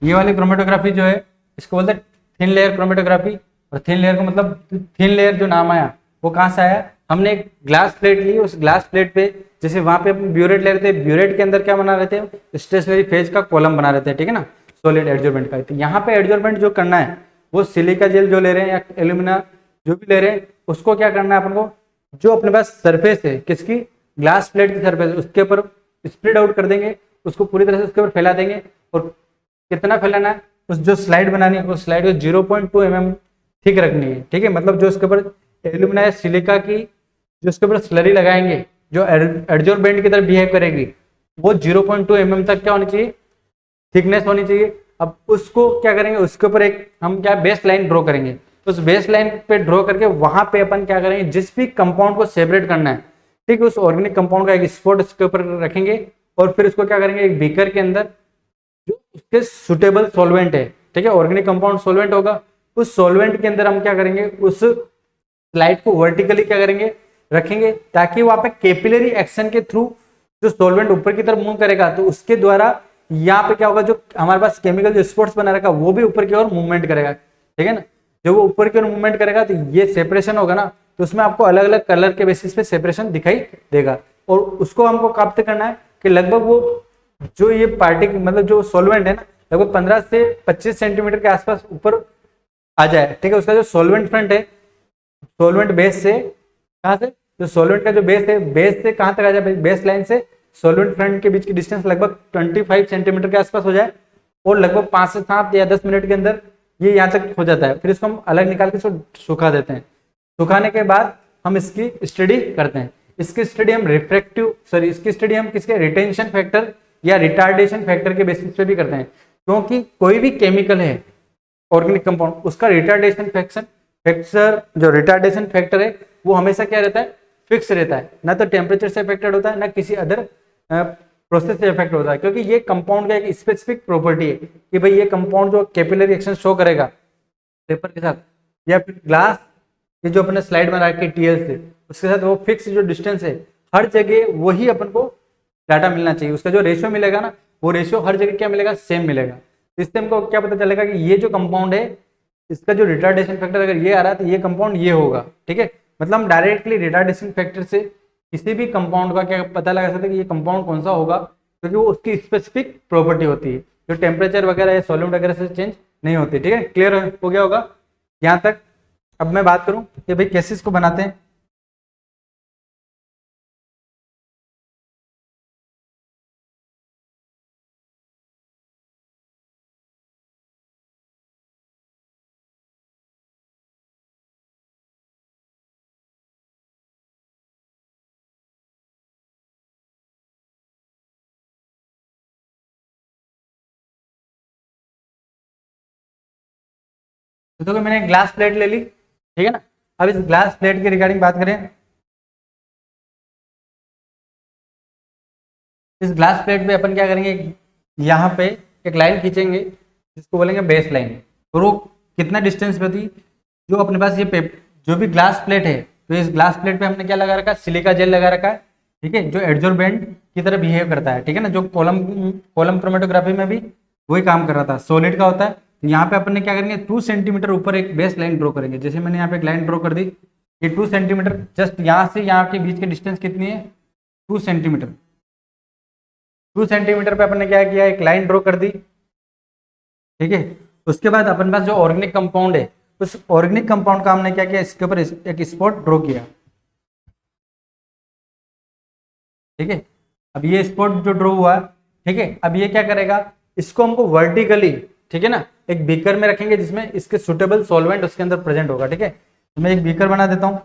ये वाली क्रोमेटोग्राफी जो है इसको बोलते हैं थिन लेयर क्रोमेटोग्राफी। और थिन लेयर को मतलब थिन लेयर जो नाम आया वो कहाँ से आया, हमने एक ग्लास प्लेट ली, उस ग्लास प्लेट पे जैसे वहां पे ब्यूरेट ले रहे थे, ब्यूरेट के अंदर क्या बना रहे थे, स्टेशनरी फेज का कॉलम बना रहे थे, ठीक है ना, सॉलिड एडजॉर्बेंट का। तो यहाँ पे एडजॉर्बेंट जो करना है वो सिलिका जेल जो ले रहे हैं या एल्यूमिना जो भी ले रहे हैं उसको क्या करना है अपन को, जो अपने पास सरफेस है किसकी, ग्लास प्लेट की सरफेस, उसके ऊपर स्प्रेड आउट कर देंगे, उसको पूरी तरह से उसके ऊपर फैला देंगे। और कितना फैलाना है, उस जो स्लाइड बनानी है उस स्लाइड को 0.2 mm थिक रखनी है, ठीक है। मतलब जो उसके ऊपर एल्यूमिना या सिलिका की जो उसके ऊपर स्लरी लगाएंगे जो एडजॉर्बेंट की तरह बिहेव करेगी वो 0.2 mm तक क्या होनी चाहिए, थिकनेस होनी चाहिए। अब उसको क्या करेंगे, उसके ऊपर एक हम क्या बेस लाइन ड्रॉ करेंगे, उस बेस लाइन पे ड्रॉ करके वहां पे अपन क्या करेंगे, जिस भी कंपाउंड को सेपरेट करना है, ठीक है, उस ऑर्गेनिक कंपाउंड का एक स्पॉट उसके ऊपर रखेंगे और फिर उसको क्या करेंगे, एक बीकर के अंदर जो उसके सुटेबल सॉल्वेंट है, ठीक है, ऑर्गेनिक कंपाउंड सॉल्वेंट होगा, उस सॉल्वेंट के अंदर हम क्या करेंगे, उस स्लाइड को वर्टिकली क्या करेंगे, रखेंगे, ताकि वहां पे कैपिलरी एक्शन के थ्रू जो सॉल्वेंट ऊपर की तरफ मूव करेगा तो उसके द्वारा यहाँ पे क्या होगा, जो हमारे पास केमिकल जो स्पॉट्स बना रखा वो भी ऊपर की ओर मूवमेंट करेगा, ठीक है ना। जब वो ऊपर की ओर मूवमेंट करेगा तो ये सेपरेशन होगा ना, तो उसमें आपको अलग अलग कलर के बेसिस पे सेपरेशन दिखाई देगा। और उसको हमको प्राप्त करना है कि लगभग वो जो ये पार्टिकल मतलब जो सॉल्वेंट है ना लगभग 15 से 25 सेंटीमीटर के आसपास ऊपर आ जाए, ठीक है। उसका जो सॉल्वेंट फ्रंट है, सॉल्वेंट बेस से कहाँ से, जो सॉल्वेंट का जो बेस है, बेस से कहाँ तक आ जाए, बेस लाइन से सॉल्वेंट फ्रंट के बीच की डिस्टेंस लगभग 25 सेंटीमीटर के आसपास हो जाए, और लगभग 5 से 7 या 10 मिनट के अंदर ये यहाँ तक हो जाता है। फिर इसको हम अलग निकाल के इसको सुखा देते हैं। सुखाने के बाद हम इसकी स्टडी करते हैं। इसकी स्टडी हम इसकी स्टडी हम किसके, रिटेंशन फैक्टर या रिटार्डेशन फैक्टर के बेसिस पे भी करते हैं, क्योंकि कोई भी केमिकल है ऑर्गेनिक कंपाउंड उसका रिटार्डेशन फैक्टर जो रिटार्डेशन फैक्टर है वो हमेशा क्या रहता है, फिक्स रहता है, ना तो टेम्परेचर से अफेक्टेड होता है ना किसी अदर प्रोसेस से अफेक्ट होता है, क्योंकि ये कंपाउंड का एक स्पेसिफिक प्रॉपर्टी है कि भाई ये कंपाउंड जो कैपिलरी एक्शन शो करेगा पेपर के साथ या फिर ग्लास ये जो अपने स्लाइड में रखा है टीएल से उसके साथ वो फिक्स जो डिस्टेंस है हर जगह वही अपन को डाटा मिलना चाहिए, उसका जो रेशियो मिलेगा ना वो रेशियो हर जगह क्या मिलेगा, सेम मिलेगा। इससे हमको क्या पता चलेगा कि ये जो कंपाउंड है इसका जो रिटार्डेशन फैक्टर अगर ये आ रहा है तो ये कंपाउंड ये होगा, ठीक है। मतलब हम डायरेक्टली रिटार्डेशन फैक्टर से किसी भी कंपाउंड का क्या पता लगा सकते हैं कि ये कंपाउंड कौन सा होगा, क्योंकि वो उसकी स्पेसिफिक प्रॉपर्टी होती है जो टेम्परेचर वगैरह या सॉल्वेंट वगैरह से चेंज नहीं होती, ठीक है। क्लियर हो गया होगा यहाँ तक। अब मैं बात करूं कि भाई कैसे इसको बनाते हैं। तो देखो मैंने ग्लास प्लेट ले ली, ठीक है ना। अब इस ग्लास प्लेट की रिगार्डिंग बात करें, इस ग्लास प्लेट पे अपन क्या करेंगे, यहाँ पे एक लाइन खींचेंगे जिसको बोलेंगे बेस लाइन। और वो कितना डिस्टेंस पे थी, जो अपने पास ये जो भी ग्लास प्लेट है, तो इस ग्लास प्लेट पे हमने क्या लगा रखा है, सिलिका जेल लगा रखा है, ठीक है, जो एड्जॉर्बेंट की तरह बिहेव करता है, ठीक है ना, जो कॉलम कॉलम क्रोमेटोग्राफी में भी वही काम कर रहा था, सॉलिड का होता है। तो यहाँ पे अपन ने क्या करेंगे, 2 सेंटीमीटर ऊपर एक बेस लाइन ड्रॉ करेंगे। जैसे मैंने यहाँ पे एक लाइन ड्रॉ कर दी, ये 2 सेंटीमीटर, जस्ट यहाँ से यहाँ के बीच की डिस्टेंस कितनी है, 2 सेंटीमीटर। 2 सेंटीमीटर पे अपन ने क्या किया, एक लाइन ड्रॉ कर दी, ठीक है। उसके बाद अपन पास जो ऑर्गेनिक कंपाउंड है, उस ऑर्गेनिक कंपाउंड का हमने क्या किया, इसके ऊपर एक स्पॉट ड्रॉ किया, ठीक है। अब ये स्पॉट जो ड्रॉ हुआ, ठीक है, अब ये क्या करेगा, इसको हमको वर्टिकली, ठीक है ना, एक बीकर में रखेंगे जिसमें इसके सुटेबल सॉल्वेंट उसके अंदर प्रेजेंट होगा, ठीक है। तो मैं एक बीकर बना देता हूं,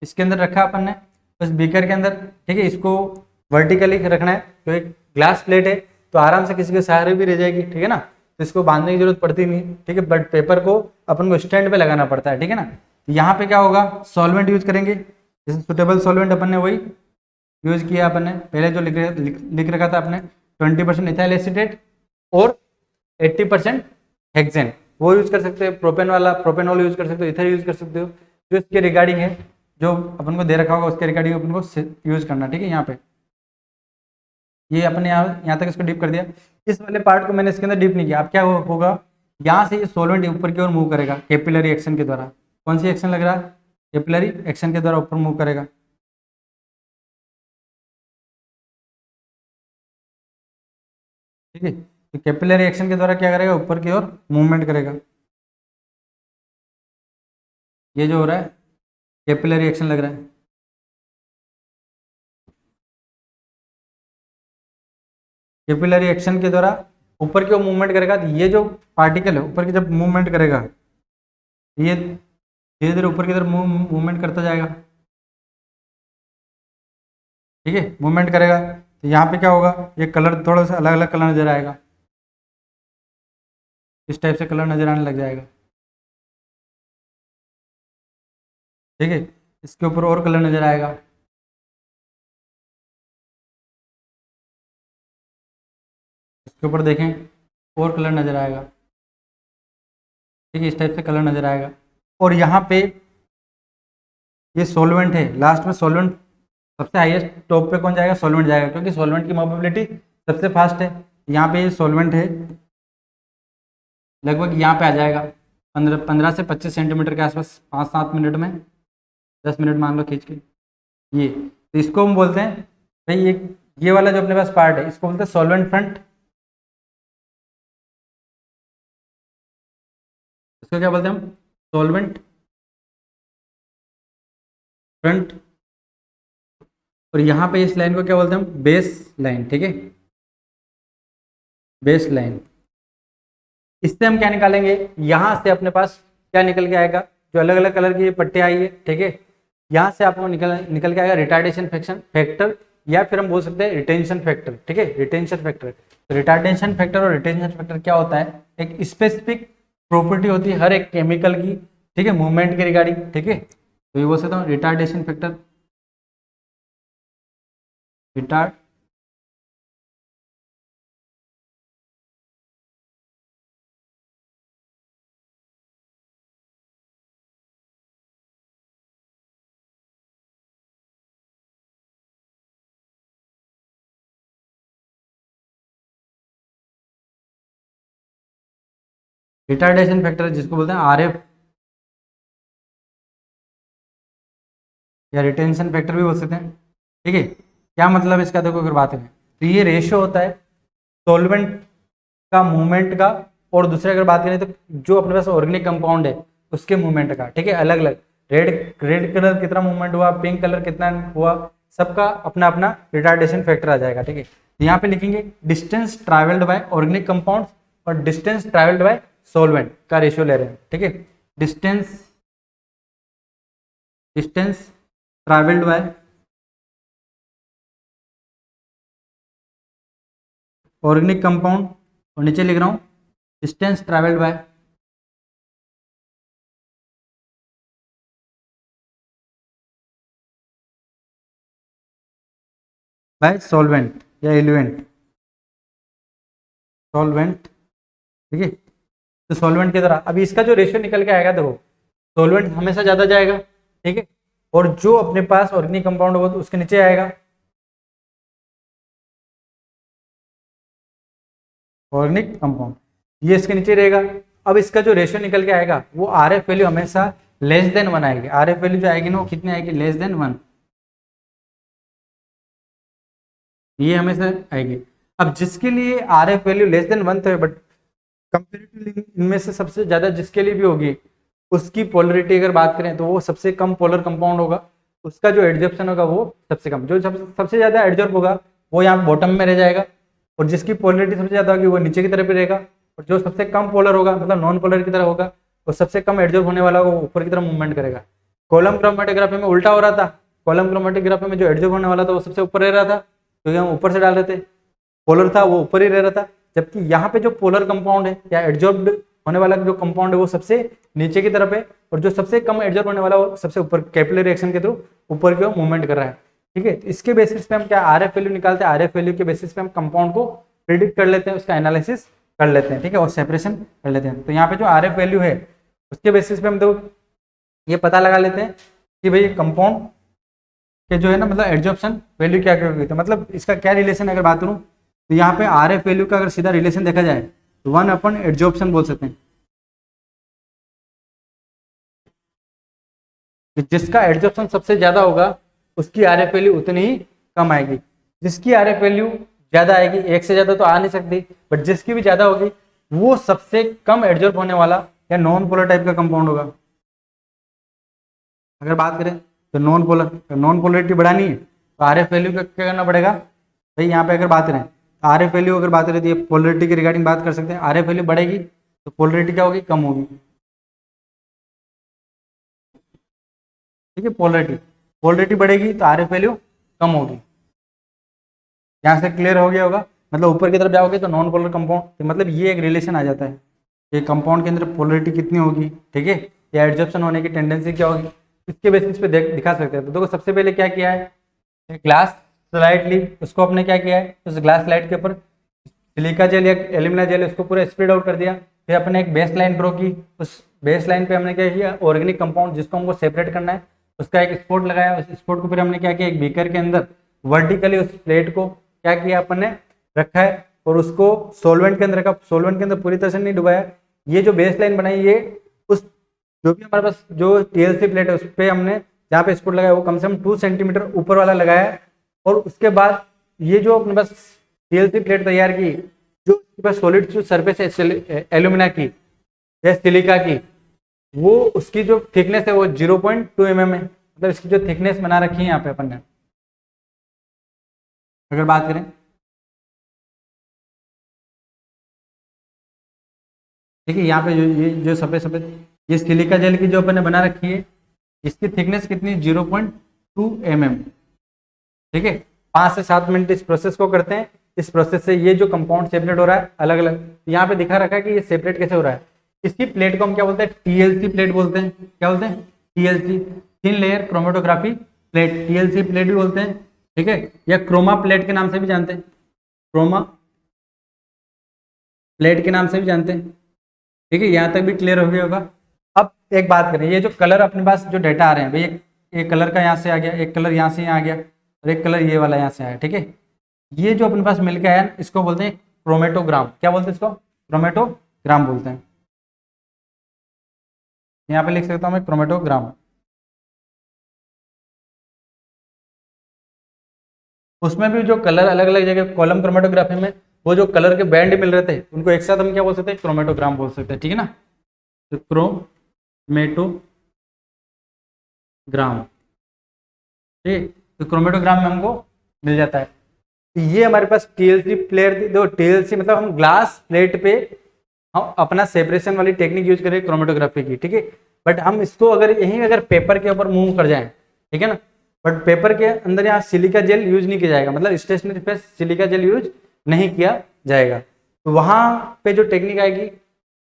इसके अंदर रखा अपन ने, उस बीकर के अंदर, ठीक है, इसको वर्टिकली रखना है। तो एक ग्लास प्लेट है तो आराम से किसी के सहारे भी रह जाएगी, ठीक है ना, तो इसको बांधने की जरूरत पड़ती नहीं, ठीक है, बट पेपर को अपन को स्टैंड पे लगाना पड़ता है, ठीक है ना। तो यहाँ पे क्या होगा, सॉल्वेंट यूज करेंगे, जैसे सुटेबल सॉल्वेंट अपन ने वही यूज किया, अपन ने पहले जो लिख रखा था अपने, 20% इथाइल एसीटेट और 80% हेक्सेन, वो यूज कर सकते हो, प्रोपेन वाला प्रोपेनॉल यूज कर सकते हो, इथर यूज कर सकते हो, जो इसके रिगार्डिंग है, जो अपन को दे रखा होगा उसके रिगार्डिंग अपन को यूज करना, ठीक है। यहाँ पे ये अपने यहाँ तक इसको डिप कर दिया, इस वाले पार्ट को मैंने इसके अंदर डिप नहीं किया। अब क्या होगा, यहाँ से ये सोलवेंट ऊपर की ओर मूव करेगा कैपिलरी एक्शन के द्वारा। कौन सी एक्शन लग रहा है, कैपिलरी एक्शन के द्वारा ऊपर मूव करेगा, ठीक है। तो कैपिलरी एक्शन के द्वारा क्या करेगा, ऊपर की ओर मूवमेंट करेगा। ये जो हो रहा है कैपिलरी एक्शन लग रहा है, कैपिलरी एक्शन के द्वारा ऊपर की ओर मूवमेंट करेगा। तो ये जो पार्टिकल है ऊपर की जब मूवमेंट करेगा, ये धीरे धीरे ऊपर की तरफ मूवमेंट करता जाएगा, ठीक है, मूवमेंट करेगा। तो यहाँ पे क्या होगा, ये कलर थोड़ा सा अलग अलग कलर नजर आएगा, इस टाइप से कलर नजर आने लग जाएगा, ठीक है। इसके ऊपर और कलर नजर आएगा, इसके ऊपर देखें और कलर नजर आएगा, ठीक है, इस टाइप से कलर नजर आएगा। और यहाँ पे ये सॉल्वेंट है, लास्ट में सॉल्वेंट सबसे हाईएस्ट टॉप पे कौन जाएगा, सॉल्वेंट जाएगा, क्योंकि सॉल्वेंट की मोबिलिटी सबसे फास्ट है। यहाँ पे ये सॉल्वेंट है, लगभग यहाँ पे आ जाएगा 15 से 25 सेंटीमीटर के आसपास, 5-7 मिनट में, 10 मिनट मान लो खींच के। ये तो इसको हम बोलते हैं भाई, ये वाला जो अपने पास पार्ट है इसको बोलते हैं सॉल्वेंट फ्रंट। इसको क्या बोलते हैं हम, सॉल्वेंट फ्रंट। और यहाँ पे इस लाइन को क्या बोलते हैं हम, बेस लाइन, ठीक है, बेस लाइन। इससे हम क्या निकालेंगे, यहाँ से अपने पास क्या निकल के आएगा, जो अलग अलग कलर की पट्टियाँ आई है, ठीक है, यहाँ से आपको निकल निकल के आएगा रिटार्डेशन फैक्टर, या फिर हम बोल सकते हैं रिटेंशन फैक्टर, ठीक है, रिटेंशन फैक्टर। रिटार्डेशन फैक्टर और रिटेंशन फैक्टर क्या होता है, एक स्पेसिफिक प्रॉपर्टी होती है हर एक केमिकल की, ठीक है, मूवमेंट के रिगार्डिंग, ठीक है। तो ये बोल सकता हूँ retardation factor, retard retardation factor जिसको बोलते हैं RF या रिटेंशन फैक्टर भी बोल सकते हैं। ठीक है, क्या मतलब इसका, देखो अगर बात करें तो ये रेशियो होता है सॉल्वेंट का मूवमेंट का, और दूसरे अगर बात करें तो जो अपने पास ऑर्गेनिक कंपाउंड है उसके मूवमेंट का। ठीक है, अलग अलग रेड रेड कलर कितना मूवमेंट हुआ, पिंक कलर कितना हुआ, सबका अपना अपना रिटार्डेशन फैक्टर आ जाएगा। ठीक है, तो यहाँ पे लिखेंगे distance travelled bye organic compound और डिस्टेंस ट्रैवल्ड बाय सॉल्वेंट का रेशियो ले रहे हैं। ठीक है, distance distance travelled bye organic compound, और नीचे लिख रहा हूँ डिस्टेंस ट्रैवल्ड बाय सॉल्वेंट या एलिवेंट सॉल्वेंट। ठीक है, तो सॉल्वेंट की तरह अभी इसका जो रेशियो निकल के आएगा, देखो सॉल्वेंट हमेशा ज्यादा जाएगा। ठीक है, और जो अपने पास ऑर्गेनिक कंपाउंड होगा तो उसके नीचे आएगा ऑर्गेनिक कंपाउंड, ये इसके नीचे रहेगा। अब इसका जो रेशियो निकल के आएगा वो RF वैल्यू हमेशा लेस देन 1 आएगी। RF वैल्यू जो आएगी ना वो कितनी आएगी, लेस देन 1, ये हमेशा आएगी। अब जिसके लिए RF वैल्यू लेस देन 1 तो है, बट कंपेरेटिवली इनमें से सबसे ज्यादा जिसके लिए भी होगी उसकी पोलरिटी अगर बात करें तो वो सबसे कम पोलर कंपाउंड होगा, उसका जो एडजॉर्प्शन होगा वो सबसे कम, जो सबसे ज्यादा एडजॉर्ब होगा वो यहाँ बॉटम में रह जाएगा, और जिसकी पोलरिटी सबसे ज्यादा होगी वो नीचे की तरफ ही रहेगा, और जो सबसे कम पोलर होगा मतलब नॉन पोलर की तरह होगा वो सबसे कम एडजॉर्ब होने वाला वो ऊपर की तरफ मूवमेंट करेगा। कॉलम क्रोमेटोग्राफी में उल्टा हो रहा था, कॉलम क्रोमेटोग्राफी में जो एडजॉर्ब होने वाला था वो सबसे ऊपर रह रहा था क्योंकि हम ऊपर से डाल रहे थे, पोलर था वो ऊपर ही रह रहा था। जबकि यहाँ पे जो पोलर कंपाउंड है या एडजॉर्ब्ड होने वाला जो कंपाउंड है वो सबसे नीचे की तरफ है, और जो सबसे कम एडजॉर्ब होने वाला वो सबसे ऊपर कैपिलरी रिएक्शन के थ्रू ऊपर की ओर मूवमेंट कर रहा है। ठीक है, तो इसके बेसिस पे हम क्या RF वैल्यू निकालते हैं, RF वैल्यू के बेसिस पे हम कंपाउंड को प्रिडिक्ट कर लेते हैं, उसका एनालिसिस कर लेते हैं। ठीक है, और सेपरेशन कर लेते हैं। तो यहाँ पे जो RF वैल्यू है उसके बेसिस पे हम तो ये पता लगा लेते हैं कि भाई कंपाउंड के जो है ना मतलब एडजॉर्प्शन वैल्यू क्या क्या होगी। तो मतलब इसका क्या रिलेशन अगर बात करूँ तो यहाँ पे RF वैल्यू का अगर सीधा रिलेशन देखा जाए तो 1 एडजॉर्प्शन बोल सकते हैं, कि जिसका एडजॉर्प्शन सबसे ज्यादा होगा उसकी RF वैल्यू उतनी ही कम आएगी। जिसकी RF वैल्यू ज्यादा आएगी, एक से ज्यादा तो आ नहीं सकती, बट जिसकी भी ज्यादा होगी वो सबसे कम एडजॉर्ब होने वाला या नॉन पोलर टाइप का कंपाउंड होगा। अगर बात करें तो नॉन पोलरिटी बढ़ानी है तो RF वैल्यू का क्या करना पड़ेगा भाई, यहाँ पे अगर बात करें RF वैल्यू अगर बात करें तो ये पोलरिटी के रिगार्डिंग बात कर सकते हैं। RF वैल्यू बढ़ेगी तो पोलरिटी क्या होगी, कम होगी। ठीक है, पोलरिटी बढ़ेगी तो RF वैल्यू कम होगी। यहाँ से क्लियर हो गया होगा, मतलब ऊपर की तरफ जाओगे तो नॉन पोलर कंपाउंड, मतलब ये एक रिलेशन आ जाता है कि कंपाउंड के अंदर पोलरिटी कितनी होगी। ठीक है, या एडजॉर्प्शन होने की टेंडेंसी क्या होगी, इसके बेसिस पे दिखा सकते हैं। तो देखो सबसे पहले क्या किया है, ग्लास स्लाइड ली, उसको अपने क्या किया है, उस ग्लास स्लाइड के ऊपर सिलिका जेल या एल्यूमिना जेल उसको पूरा स्प्रेड आउट कर दिया। फिर अपने एक बेस लाइन ड्रॉ की, उस बेस लाइन पे हमने क्या किया, ऑर्गेनिक कंपाउंड जिसको हमको सेपरेट करना है उसका एक स्पॉट लगाया। उस स्पॉट को फिर हमने क्या किया, एक बीकर के अंदर वर्टिकली उस प्लेट को क्या किया अपन ने रखा है, और उसको सॉल्वेंट के अंदर रखा। सॉल्वेंट के अंदर पूरी तरह से नहीं डुबाया, ये जो बेस लाइन बनाई ये उस जो भी हमारे पास जो TLC प्लेट है उस पर हमने जहाँ पे स्पॉट लगाया वो कम से कम 2 सेंटीमीटर ऊपर वाला लगाया। और उसके बाद ये जो अपने पास TLC प्लेट तैयार की, जो उसके पास सॉलिड जो सरफेस है एल्यूमिना की या सिलिका की, वो उसकी जो थिकनेस है वो 0.2 mm है। मतलब इसकी जो थिकनेस बना रखी है यहाँ पे अपन ने अगर बात करें, ठीक है, यहाँ पे ये जो सफेद सफेद ये सिलिका जेल की जो अपन ने बना रखी है इसकी थिकनेस कितनी, 0.2 mm। ठीक है, 5 से 7 मिनट इस प्रोसेस को करते हैं। इस प्रोसेस से ये जो कंपाउंड सेपरेट हो रहा है अलग अलग, यहाँ पे दिखा रखा है कि ये सेपरेट कैसे हो रहा है। इसकी प्लेट को हम क्या बोलते हैं, TLC प्लेट बोलते हैं। क्या बोलते हैं, TLC, thin layer chromatography plate, TLC plate भी बोलते हैं। ठीक है, या क्रोमा प्लेट के नाम से भी जानते हैं, क्रोमा प्लेट के नाम से भी जानते हैं। ठीक है, यहाँ तक भी क्लियर हो गया होगा। अब एक बात करें, ये जो कलर अपने पास जो डेटा आ रहे हैं भाई, एक कलर का यहाँ से आ गया, एक कलर यहाँ से यहाँ आ गया, और एक कलर ये वाला यहाँ से आया। ठीक है, ये जो अपने पास मिल के आया इसको बोलते हैं क्रोमेटोग्राम। क्या बोलते हैं इसको, क्रोमेटोग्राम बोलते हैं। यहाँ पे लिख सकता हूँ मैं क्रोमेटोग्राम। उसमें भी जो कलर अलग अलग जगह कॉलम क्रोमेटोग्राफी में वो जो कलर के बैंड मिल रहे थे उनको एक साथ हम क्या बोल सकते हैं, क्रोमेटोग्राम बोल सकते हैं, ठीक है ना। तो क्रोमेटोग्राम, ठीक है। तो क्रोमेटोग्राम में हमको मिल जाता है। तो ये हमारे पास टीएलसी प्लेट, दो टीएलसी मतलब हम ग्लास प्लेट पे हम अपना सेपरेशन वाली टेक्निक यूज करें क्रोमेटोग्राफी की, ठीक है। बट हम इसको अगर यहीं अगर पेपर के ऊपर मूव कर जाएं, ठीक है ना, बट पेपर के अंदर यहाँ सिलिका जेल यूज नहीं किया जाएगा, मतलब स्टेशनरी पे सिलिका जेल यूज नहीं किया जाएगा। तो वहां पे जो टेक्निक आएगी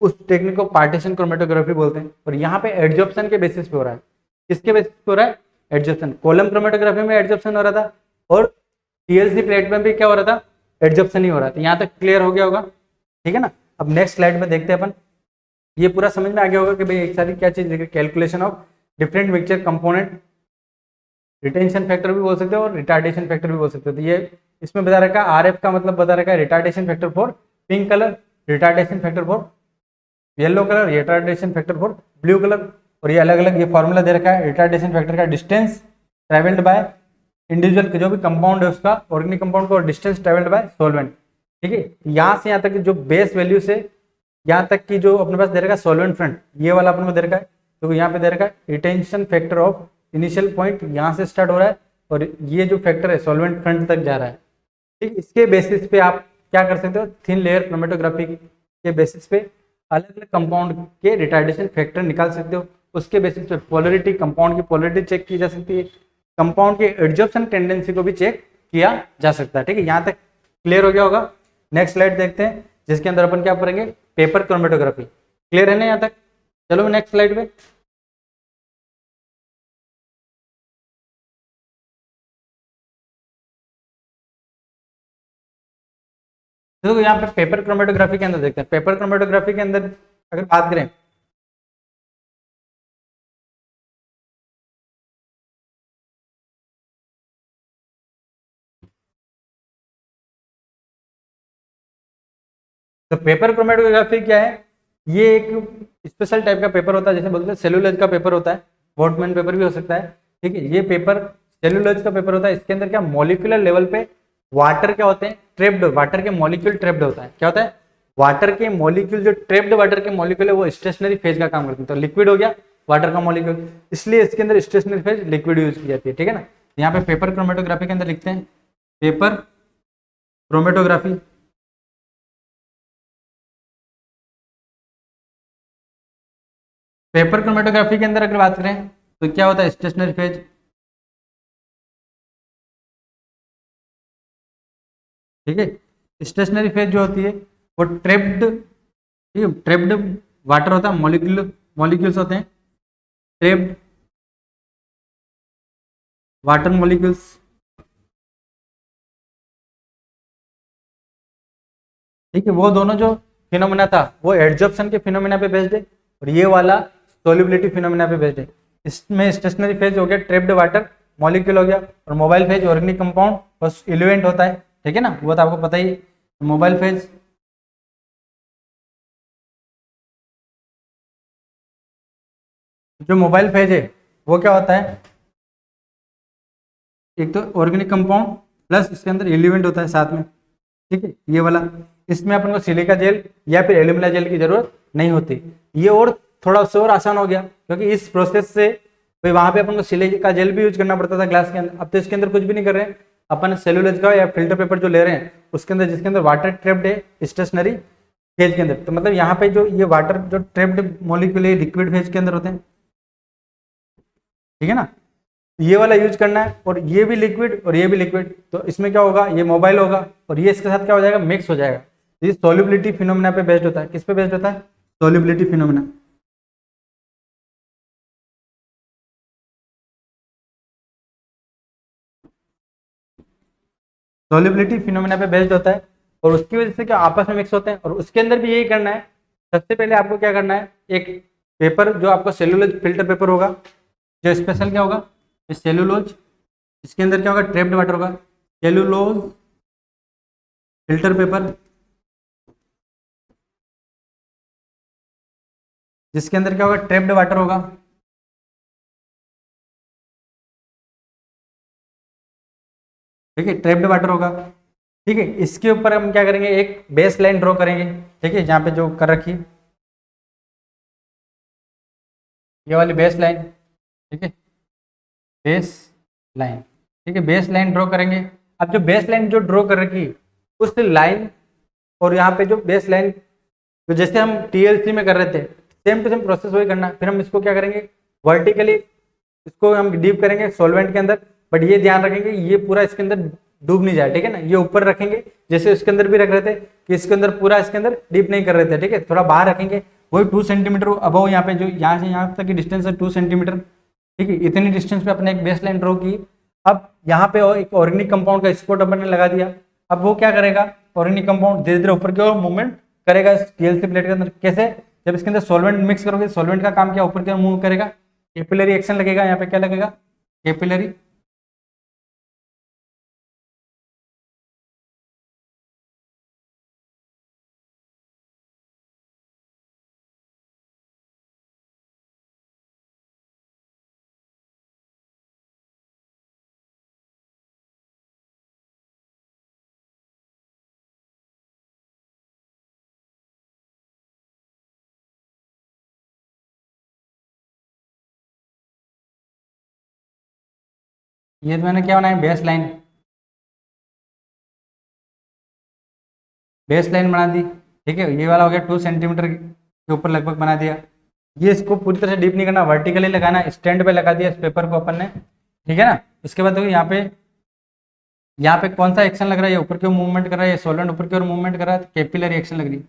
उस टेक्निक को पार्टीशन क्रोमेटोग्राफी बोलते हैं। और यहाँ पे एडजॉर्प्शन के बेसिस पे हो रहा है। किसके बेसिस पे हो रहा है? एडजॉर्प्शन। कॉलम क्रोमेटोग्राफी में एडजॉर्प्शन हो रहा था और टीएलसी प्लेट में भी क्या हो रहा था? एडजॉर्प्शन ही हो रहा था। यहाँ तक क्लियर हो गया होगा, ठीक है ना। अब नेक्स्ट स्लाइड में देखते हैं अपन। ये पूरा समझ में आ गया होगा कि भाई एक सारी क्या चीज देखिए, calculation of different mixture component, retention factor भी बोल सकते हो और रिटार्डेशन फैक्टर भी बोल सकते हो। तो ये इसमें बता रखा है आरएफ का मतलब बता रखा है retardation factor for pink colour, retardation factor for yellow colour, retardation factor for blue colour. और ये अलग अलग ये फॉर्मूला दे रखा है रिटार्डेशन फैक्टर का, डिस्टेंस ट्रेवल्ड बाय इंडिविजुअल जो भी कंपाउंड है उसका, ऑर्गेनिक कंपाउंड का, और डिस्टेंस ट्रेवल्ड बाय सॉल्वेंट, ठीक है। यहाँ से यहाँ तक जो बेस वैल्यू से यहाँ तक की जो अपने पास दे रखा है सॉल्वेंट फ्रंट, ये वाला अपने को दे रखा है। तो यहाँ पे दे रखा है retention factor of initial point यहाँ से स्टार्ट हो रहा है और ये जो फैक्टर है सॉल्वेंट फ्रंट तक जा रहा है, ठीक। इसके बेसिस पे आप क्या कर सकते हो, थिन लेयर क्रोमेटोग्राफी के बेसिस पे अलग अलग कंपाउंड के रिटार्डेशन फैक्टर निकाल सकते हो। उसके बेसिस पे पोलरिटी, कंपाउंड की पोलरिटी चेक की जा सकती है, कंपाउंड के एडजॉर्प्शन टेंडेंसी को भी चेक किया जा सकता है, ठीक है। यहाँ तक क्लियर हो गया होगा। नेक्स्ट स्लाइड देखते हैं जिसके अंदर अपन क्या करेंगे, पेपर क्रोमेटोग्राफी। क्लियर है ना यहाँ तक? चलो नेक्स्ट स्लाइड पे। तो यहाँ पे पेपर क्रोमेटोग्राफी के अंदर देखते हैं। पेपर क्रोमेटोग्राफी के अंदर अगर बात करें तो पेपर क्रोमेटोग्राफी क्या है, ये एक स्पेशल टाइप का पेपर होता है, जैसे बोलते हैं सेलुलोज का पेपर होता है, वॉटमैन पेपर भी हो सकता है, ठीक है। ये पेपर सेलुलोज का पेपर होता है। इसके अंदर क्या मॉलिक्यूलर लेवल पे वाटर क्या होते हैं, ट्रेप्ड, वाटर के मॉलिक्यूल ट्रेप्ड होता है। क्या होता है? वाटर के मॉलिक्यूल, जो ट्रेप्ड वाटर के मॉलिक्यूल है वो स्टेशनरी फेज का काम करते हैं। तो लिक्विड हो गया वाटर का मॉलिक्यूल, इसलिए इसके अंदर स्टेशनरी फेज लिक्विड यूज की जाती है, ठीक है ना। यहाँ पे पेपर क्रोमेटोग्राफी के अंदर लिखते हैं पेपर क्रोमेटोग्राफी। पेपर क्रोमेटोग्राफी के अंदर अगर बात करें तो क्या होता है, स्टेशनरी फेज, ठीक है। स्टेशनरी फेज जो होती है वो ट्रेप्ड, ठीक है, ट्रेप्ड वाटर होता है, मॉलिक्यूल्स होते हैं, ट्रेप्ड वाटर मॉलिक्यूल्स, ठीक है। वो दोनों जो फिनोमेना था वो एडजॉर्प्शन के फिनोमेना पे बेस्ड है और ये वाला सोल्युबिलिटी फिनोमेना पे बेस्ड है। इसमें स्टेशनरी फेज हो गया ट्रेप्ड वाटर मॉलिक्यूल हो गया, और मोबाइल फेज ऑर्गेनिक कंपाउंड और इलेवेंट होता है, ठीक है ना, वो तो आपको पता ही। मोबाइल फेज, जो मोबाइल फेज है वो क्या होता है, एक तो ऑर्गेनिक कंपाउंड प्लस इसके अंदर एलिमेंट होता है साथ में, ठीक है, ये वाला। इसमें अपन को सिलिका जेल या फिर एल्यूमिना जेल की जरूरत नहीं होती। ये और थोड़ा उससे और आसान हो गया क्योंकि इस प्रोसेस से भाई वहां पे अपन को सिलिका जेल भी यूज करना पड़ता था ग्लास के अंदर। अब तो इसके अंदर कुछ भी नहीं कर रहे हैं, अपन सेलुलोज का या फिल्टर पेपर जो ले रहे हैं उसके अंदर, जिसके अंदर वाटर ट्रेप्ड है स्टेशनरी फेज के अंदर। तो मतलब यहाँ पे जो ये वाटर जो ट्रेप्ड मॉलिक्यूल है लिक्विड फेज के अंदर होते हैं, ठीक है ना। ये वाला यूज करना है और ये भी लिक्विड और ये भी लिक्विड, तो इसमें क्या होगा, ये मोबाइल होगा और ये इसके साथ क्या हो जाएगा, मिक्स हो जाएगा। ये सॉल्युबिलिटी फिनोमेना पे बेस्ड होता है। किस पे बेस्ड होता है? Solubility phenomena. सॉल्युबिलिटी फिनोमेना पे बेस्ड होता है और उसकी वजह से क्या आपस में मिक्स होते हैं। और उसके अंदर भी यही करना है, सबसे पहले आपको क्या करना है, एक पेपर जो आपका सेलुलोज फिल्टर पेपर होगा, जो स्पेशल क्या होगा, सेलुलोज, इसके अंदर क्या होगा, ट्रेप्ड वाटर होगा, सेलुलोज फिल्टर पेपर, जिसके अंदर क्या होगा, ट्रैप्ड वाटर होगा। ठीक है, ट्रैप्ड वाटर होगा। ठीक है, इसके ऊपर हम क्या करेंगे, एक बेस लाइन ड्रॉ करेंगे। ठीक है, जहाँ पे जो कर रखी है ये वाली बेस लाइन। ठीक है, बेस लाइन। ठीक है, बेस लाइन ड्रॉ करेंगे। अब जो बेस लाइन जो ड्रॉ कर रखी उस लाइन और यहाँ पे जो बेस लाइन, तो जैसे हम टीएलसी में कर रहे थे सेम टू सेम प्रोसेस वही करना। फिर हम इसको क्या करेंगे, वर्टिकली इसको हम डीप करेंगे सॉल्वेंट के अंदर। बट ये ध्यान रखेंगे ये पूरा इसके अंदर डूब नहीं जाए। ठीक है ना, ये ऊपर रखेंगे जैसे इसके अंदर भी रख रहे थे कि इसके अंदर पूरा इसके अंदर डीप नहीं कर रहे थे। ठीक है, थोड़ा बाहर रखेंगे, वही 2 सेंटीमीटर अबव यहाँ पे जो यहाँ से यहाँ तक की डिस्टेंस है 2 सेंटीमीटर। ठीक है, इतनी डिस्टेंस पे अपने एक बेस लाइन ड्रॉ की। अब यहाँ पे एक ऑर्गेनिक कंपाउंड का स्पॉट अपन ने लगा दिया। अब वो क्या करेगा, ऑर्गेनिक कंपाउंड धीरे धीरे ऊपर की ओर मूवमेंट करेगा इस टीएलसी प्लेट के अंदर। कैसे, जब इसके अंदर सॉल्वेंट मिक्स करोगे, सॉल्वेंट का काम क्या, ऊपर की ओर मूव करेगा, कैपिलरी एक्शन लगेगा। यहाँ पे क्या लगेगा, कैपिलरी ये तो मैंने क्या बनाया, बेस लाइन। बेस लाइन बना दी। ठीक है, ये वाला हो गया 2 सेंटीमीटर के ऊपर लगभग बना दिया। ये इसको पूरी तरह से डीप नहीं करना, वर्टिकली लगाना, स्टैंड पे लगा दिया इस पेपर को अपन ने। ठीक है ना, इसके बाद देखो यहाँ पे कौन सा एक्शन लग रहा है, ये ऊपर की ओर मूवमेंट कर रहा है, ये सॉल्वेंट ऊपर की ओर मूवमेंट कर रहा है, तो कैपिलरी एक्शन लग रही है।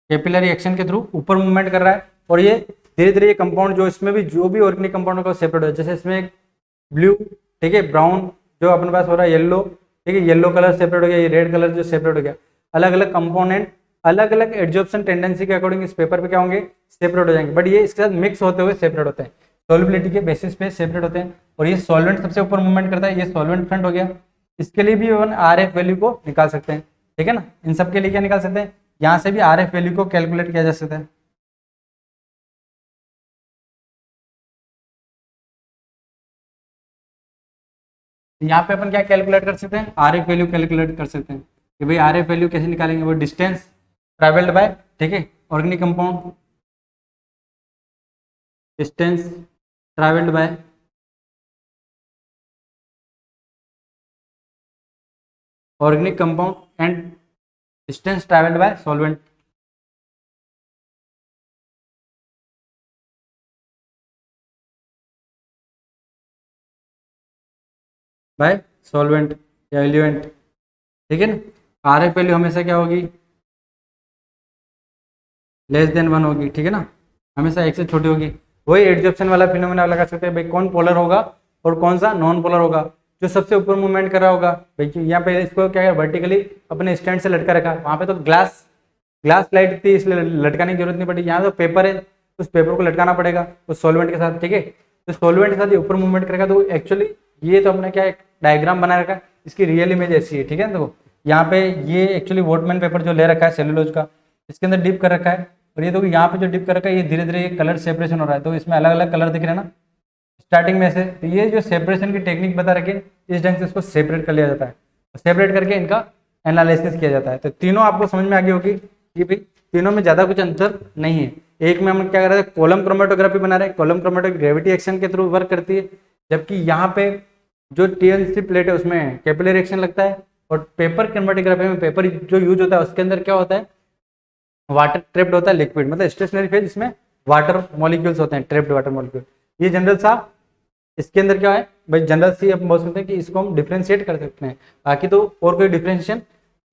कैपिलरी एक्शन के थ्रू ऊपर मूवमेंट कर रहा है और ये धीरे धीरे ये कंपाउंड जो इसमें भी जो भी ऑर्गेनिक कंपाउंड का सेपरेट हो, जैसे इसमें ब्लू, ठीक है, ब्राउन जो अपने पास हो रहा है, येलो, ठीक है, येलो कलर सेपरेट हो गया, ये रेड कलर जो सेपरेट हो गया, अलग अलग कंपोनेंट अलग अलग एड्जॉर्प्शन टेंडेंसी के अकॉर्डिंग इस पेपर पे क्या होंगे, सेपरेट हो जाएंगे। बट ये इसके साथ मिक्स होते हुए सेपरेट होते हैं, सॉल्युबिलिटी के बेसिस पे सेपरेट होते हैं। और ये सॉल्वेंट सबसे ऊपर मूवमेंट करता है, ये सॉल्वेंट फ्रंट हो गया। इसके लिए भी अपन आर एफ वैल्यू को निकाल सकते हैं। ठीक है ना, इन सब के लिए क्या निकाल सकते हैं, यहाँ से भी आर एफ वैल्यू को कैलकुलेट किया जा सकता है। यहाँ पे अपन क्या कैलकुलेट कर सकते हैं, आर एफ वैल्यू कैलकुलेट कर सकते हैं कि भाई आर एफ वैल्यू कैसे निकालेंगे, वो डिस्टेंस ट्रेवल्ड बाय, ठीक है, organic compound, distance travelled by organic compound and distance travelled by solvent. Bye solvent या एलिवेंट। ठीक है ना, आर एफ वैल्यू हमेशा क्या होगी, लेस देन 1 होगी। ठीक है ना, हमेशा 1 से छोटी होगी। वही एडजॉर्प्शन वाला फिनोमेना लगा सकते हैं, भाई कौन पोलर होगा और कौन सा नॉन पोलर होगा। जो सबसे ऊपर मूवमेंट कर रहा होगा भाई, यहाँ पे इसको क्या है, वर्टिकली अपने स्टैंड से लटका रखा, वहाँ पे तो ग्लास ग्लास लाइट थी इसलिए लटकाने की जरूरत नहीं पड़ी। यहाँ तो पेपर है, उस पेपर को लटकाना पड़ेगा उस सॉल्वेंट के साथ। ठीक है, तो सॉल्वेंट के साथ ये ऊपर मूवमेंट करेगा, तो एक्चुअली ये तो हमने क्या एक डायग्राम बना रखा है, इसकी रियल इमेज ऐसी है। ठीक है, देखो यहाँ पे ये एक्चुअली वोटमैन पेपर जो ले रखा है सेलुलोज का, इसके अंदर डिप कर रखा है। और ये देखो यहाँ पे जो डिप कर रखा है, ये धीरे धीरे कलर सेपरेशन हो रहा है, तो इसमें अलग अलग कलर दिख रहे हैं ना स्टार्टिंग में से। तो ये जो सेपरेशन की टेक्निक बता रखी है, इस ढंग से इसको सेपरेट कर लिया जाता है, सेपरेट करके इनका एनालिसिस किया जाता है। तो तीनों आपको समझ में आ गई होगी कि भाई तीनों में ज़्यादा कुछ अंतर नहीं है। एक में हम क्या कर रहे थे, कॉलम क्रोमेटोग्राफी बना रहे हैं, कॉलम क्रोमेटोग्राफी ग्रेविटी एक्शन के थ्रू वर्क करती है, जबकि यहाँ पे जो टीएलसी प्लेट है उसमें कैपिलरी एक्शन लगता है। और पेपर क्रोमेटोग्राफी में पेपर जो यूज होता है उसके अंदर क्या होता है, वाटर ट्रेप्ड होता है, लिक्विड मतलब स्टेशनरी फेज, इसमें वाटर मॉलिक्यूल्स होते हैं, ट्रेप्ड वाटर मॉलिक्यूल। ये जनरल सा इसके अंदर क्या है भाई, जनरल सी अपन बोल सकते हैं कि इसको हम डिफ्रेंशिएट कर सकते हैं। बाकी तो और कोई डिफरेंशन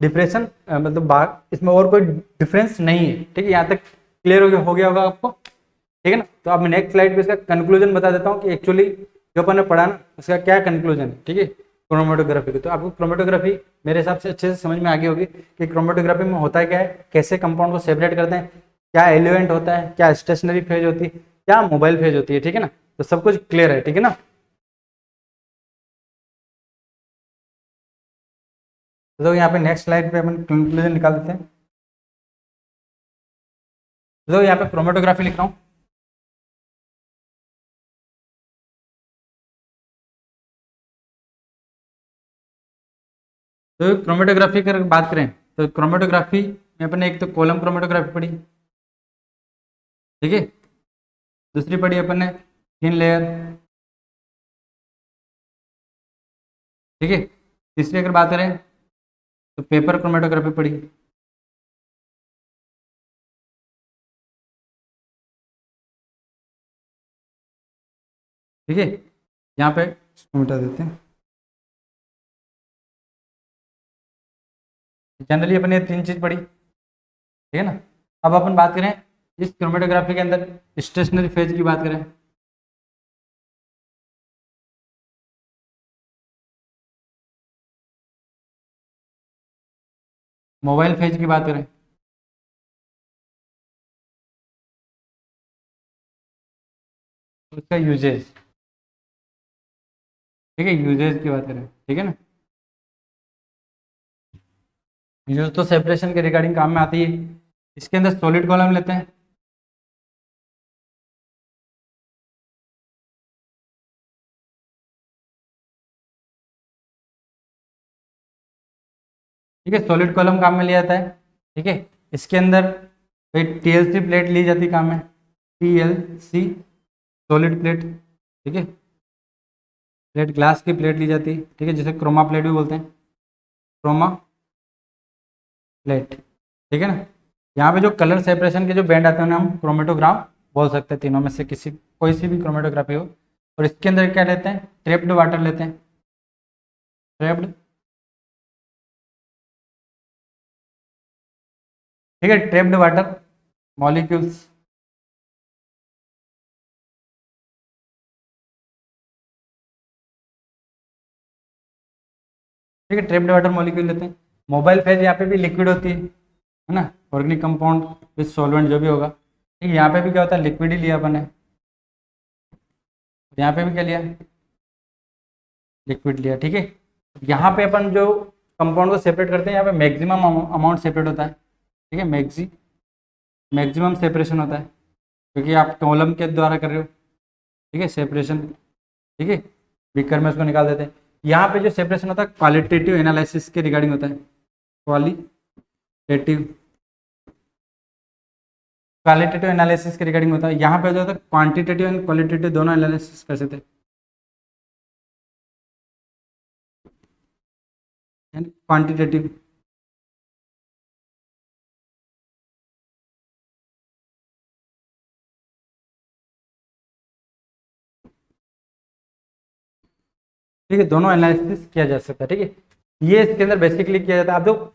मतलब इसमें और कोई डिफरेंस नहीं है। ठीक है, यहाँ तक क्लियर हो गया होगा आपको। ठीक है ना, तो अब मैं नेक्स्ट स्लाइड पे इसका कंक्लूजन बता देता हूँ कि एक्चुअली जो अपन ने पढ़ा ना उसका क्या कंक्लूजन है। ठीक है, क्रोमेटोग्राफी की तो आपको क्रोमेटोग्राफी मेरे हिसाब से अच्छे से समझ में आ गई होगी कि क्रोमेटोग्राफी में होता क्या है, कैसे कंपाउंड को सेपरेट करते हैं, क्या एलिवेंट होता है, क्या स्टेशनरी फेज होती है, क्या मोबाइल फेज होती है। ठीक है ना, तो सब कुछ क्लियर है। ठीक है ना। तो यहाँ पे नेक्स्ट स्लाइड पे अपन कंक्लूजन निकाल देते हैं। तो यहाँ पे क्रोमेटोग्राफी लिख रहा हूँ। तो क्रोमेटोग्राफी की अगर बात करें तो क्रोमेटोग्राफी में अपन एक तो कॉलम क्रोमेटोग्राफी पढ़ी, ठीक है। दूसरी पढ़ी अपन ने थिन लेयर, ठीक है। तीसरी अगर बात करें तो पेपर क्रोमेटोग्राफी पढ़ी, ठीक है। यहाँ पे इसको मिटा देते हैं। जनरली अपन ये तीन चीज पढ़ी, ठीक है ना। अब अपन बात करें इस क्रोमेटोग्राफी के अंदर स्टेशनरी फेज की बात करें, मोबाइल फेज की बात करें, तो उसका यूजेज, ठीक है, यूजेज की बात करें, ठीक है ना। यूज तो सेपरेशन के रिगार्डिंग काम में आती है। इसके अंदर सॉलिड कॉलम लेते हैं, ठीक है, सॉलिड कॉलम काम में लिया जाता है, ठीक है। इसके अंदर टीएलसी प्लेट ली जाती है काम में, टीएलसी सॉलिड प्लेट, ठीक है। प्लेट ग्लास की प्लेट ली जाती है, ठीक है, जिसे क्रोमा प्लेट भी बोलते हैं, क्रोमा प्लेट, ठीक है ना। यहाँ पे जो कलर सेपरेशन के जो बैंड आते हैं उन्हें हम क्रोमेटोग्राफ बोल सकते हैं, तीनों में से किसी कोई सी भी क्रोमेटोग्राफी हो। और इसके अंदर क्या लेते हैं, ट्रैप्ड वाटर लेते हैं, ट्रैप्ड, ठीक है, ट्रैप्ड वाटर मॉलिक्यूल्स, ठीक है, ट्रैप्ड वाटर मॉलिक्यूल लेते हैं। मोबाइल फेज यहाँ पे भी लिक्विड होती है ना, ऑर्गेनिक कंपाउंड विद सॉल्वेंट जो भी होगा, ठीक है। यहाँ पे भी क्या होता है, लिक्विड ही लिया अपन ने, यहाँ पे भी क्या लिया, लिक्विड लिया, ठीक है। यहाँ पे अपन जो कंपाउंड को सेपरेट करते हैं, यहाँ पे मैक्सिमम अमाउंट सेपरेट होता है, ठीक है, मैक्सिमम सेपरेशन होता है, क्योंकि आप कॉलम के द्वारा कर रहे हो, ठीक है, सेपरेशन, ठीक है। बीकर में उसको निकाल देते हैं। यहाँ पे जो सेपरेशन होता है क्वालिटेटिव एनालिसिस के रिगार्डिंग होता है, क्वालिटेटिव क्वालिटेटिव एनालिसिस के रिगार्डिंग होता है। यहाँ पे जो होता है क्वांटिटेटिव एंड क्वालिटेटिव दोनों एनालिसिस कर सकते हैं, क्वांटिटेटिव, ठीक है, दोनों एनालिसिस किया जा सकता है, ठीक है। ये इसके अंदर बेसिकली किया जाता है। अब देखो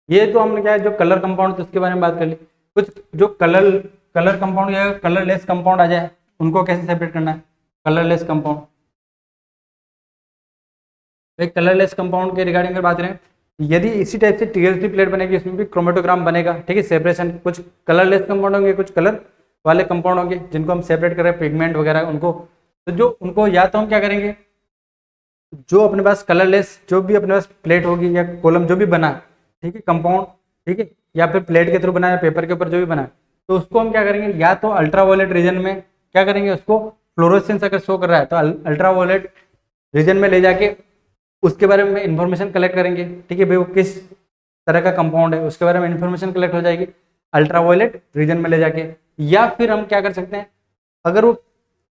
ये तो हमने क्या है, जो कलर कंपाउंड तो उसके बारे में बात कर ली। कुछ जो कलर कलर कंपाउंड या कलरलेस कंपाउंड आ जाए, उनको कैसे सेपरेट करना है, कलरलेस कंपाउंड। एक कलरलेस कंपाउंड के रिगार्डिंग अगर बात करें, यदि इसी टाइप से टीएलसी प्लेट बनेगी, इसमें भी क्रोमेटोग्राम बनेगा, ठीक है। सेपरेशन कुछ कलरलेस कंपाउंड होंगे, कुछ कलर वाले कंपाउंड होंगे, जिनको हम सेपरेट कर रहे हैं, पिगमेंट वगैरह उनको। तो जो उनको या तो हम क्या करेंगे, जो अपने पास कलरलेस जो भी अपने पास प्लेट होगी या कॉलम जो भी बना, ठीक है, कंपाउंड, ठीक है, या फिर प्लेट के थ्रू बना है, पेपर के ऊपर जो भी बना है, तो उसको हम क्या करेंगे, या तो अल्ट्रावायलेट रीजन में क्या करेंगे, उसको फ्लोरोसेंस अगर शो कर रहा है तो अल्ट्रावायलेट रीजन में ले जाके उसके बारे में इंफॉर्मेशन कलेक्ट करेंगे, ठीक है भाई, वो किस तरह का कंपाउंड है उसके बारे में इंफॉर्मेशन कलेक्ट हो जाएगी अल्ट्रावायलेट रीजन में ले जाके। या फिर हम क्या कर सकते हैं, अगर वो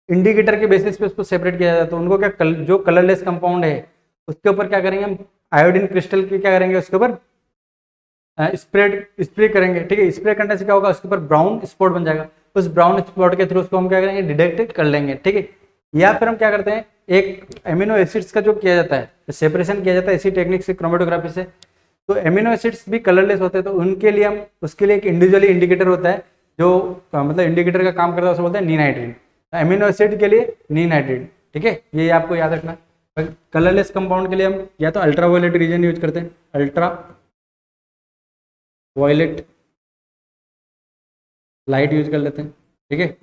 इंडिकेटर के बेसिस पे उसको सेपरेट किया जाए तो उनको क्या जो कलरलेस कंपाउंड है उसके ऊपर क्या करेंगे, हम आयोडीन क्रिस्टल की क्या करेंगे, उसके ऊपर स्प्रे करेंगे, ठीक है। स्प्रे करने से क्या होगा, उसके ऊपर ब्राउन स्पॉट बन जाएगा, उस ब्राउन स्पॉट के थ्रू उसको हम क्या करेंगे, डिटेक्ट कर लेंगे, ठीक है। या फिर हम क्या करते हैं, एक एमिनो एसिड्स का जो किया जाता है सेपरेशन किया जाता है इसी टेक्निक से, क्रोमेटोग्राफी से, तो एमिनो एसिड्स भी कलरलेस होते हैं, तो उनके लिए हम उसके लिए एक इंडिविजुअली इंडिकेटर होता है जो मतलब इंडिकेटर का काम करता है, उसे बोलते हैं नीनाइट्रिन। एमिनो एसिड के लिए नीनाइट्रिन, ठीक है, ये आपको याद रखना। कलरलेस कंपाउंड के लिए हम या तो अल्ट्रावायलेट रीजन यूज करते हैं, अल्ट्रा वायलेट लाइट यूज कर लेते हैं, ठीक है,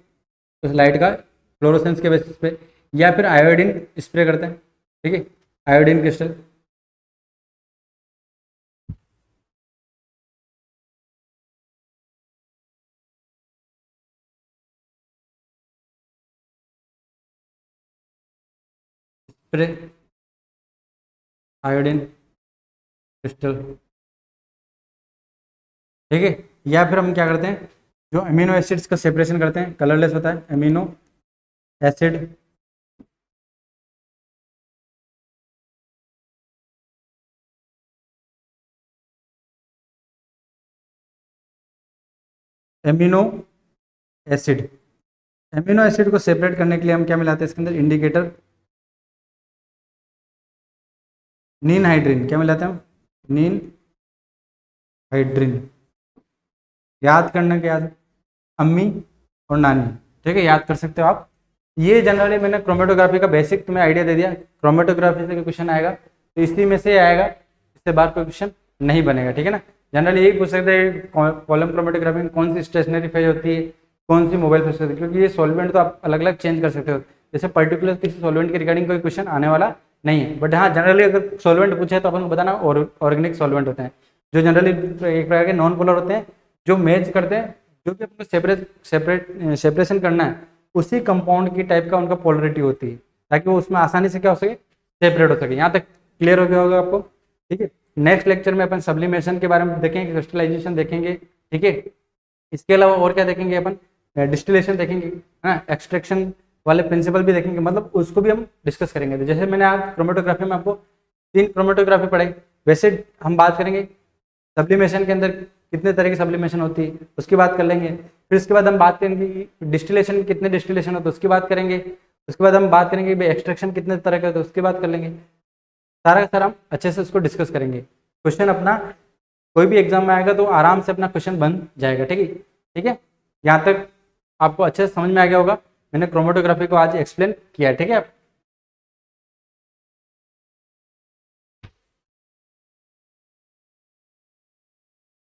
उस लाइट का फ्लोरोसेंस के बेसिस पे, या फिर आयोडीन स्प्रे करते हैं, ठीक है, iodine crystal, spray iodine crystal, ठीक है। या फिर हम क्या करते हैं, जो अमीनो एसिड्स का सेपरेशन करते हैं, कलरलेस होता है amino acid, amino acid, amino acid को सेपरेट करने के लिए हम क्या मिलाते हैं इसके अंदर, इंडिकेटर नीन हाइड्रिन, क्या मिलाते हैं हम, नीन हाइड्रिन। याद करना क्या, अम्मी और नानी, ठीक है, याद कर सकते हो आप। ये जनरली मैंने क्रोमेटोग्राफी का बेसिक तुम्हें आइडिया दे दिया। क्रोमेटोग्राफी से क्वेश्चन आएगा तो इसी में से आएगा, इससे बाहर कोई क्वेश्चन नहीं बनेगा, ठीक है ना। जनरली यही पूछ सकते हैं कॉलम क्रोमेटोग्राफी में कौन सी स्टेशनरी फेज होती है, कौन सी मोबाइल फेज होती है, क्योंकि ये सॉल्वेंट तो आप अलग अलग चेंज कर सकते हो, जैसे पर्टिकुलर किसी सॉल्वेंट के रिगार्डिंग कोई क्वेश्चन आने वाला नहीं है। बट हाँ, जनरली अगर सॉल्वेंट पूछे तो अपन को बताना ऑर्गेनिक सॉल्वेंट होते हैं, जो जनरली एक प्रकार के नॉन पोलर होते हैं, जो मेज करते हैं, जो कि अपने सेपरेशन करना है उसी कंपाउंड की टाइप का उनका पोलरिटी होती है, ताकि वो उसमें आसानी से क्या हो सके, सेपरेट हो सके। यहाँ तक क्लियर हो गया होगा आपको, ठीक है। नेक्स्ट लेक्चर में अपन सब्लिमेशन के बारे में देखेंगे, क्रिस्टलाइजेशन देखेंगे, ठीक है। इसके अलावा और क्या देखेंगे अपन, डिस्टिलेशन देखेंगे, है ना, एक्सट्रैक्शन वाले प्रिंसिपल भी देखेंगे, मतलब उसको भी हम डिस्कस करेंगे। तो जैसे मैंने आज क्रोमेटोग्राफी में आपको 3 क्रोमेटोग्राफी पढ़ाई, वैसे हम बात करेंगे सब्लिमेशन के अंदर कितने तरह की सब्लिमेशन होती है उसकी बात कर लेंगे। फिर उसके बाद हम बात करेंगे कि डिस्टिलेशन में कितने डिस्टिलेशन होते हैं उसकी बात करेंगे। उसके बाद हम बात करेंगे भाई एक्सट्रैक्शन कितने तरह का होता है उसकी बात कर लेंगे। सारा का सारा हम अच्छे से उसको डिस्कस करेंगे। क्वेश्चन अपना कोई भी एग्जाम में आएगा तो आराम से अपना क्वेश्चन बन जाएगा, ठीक है, ठीक है। यहाँ तक आपको अच्छे से समझ में आ गया होगा, मैंने क्रोमेटोग्राफी को आज एक्सप्लेन किया, ठीक है।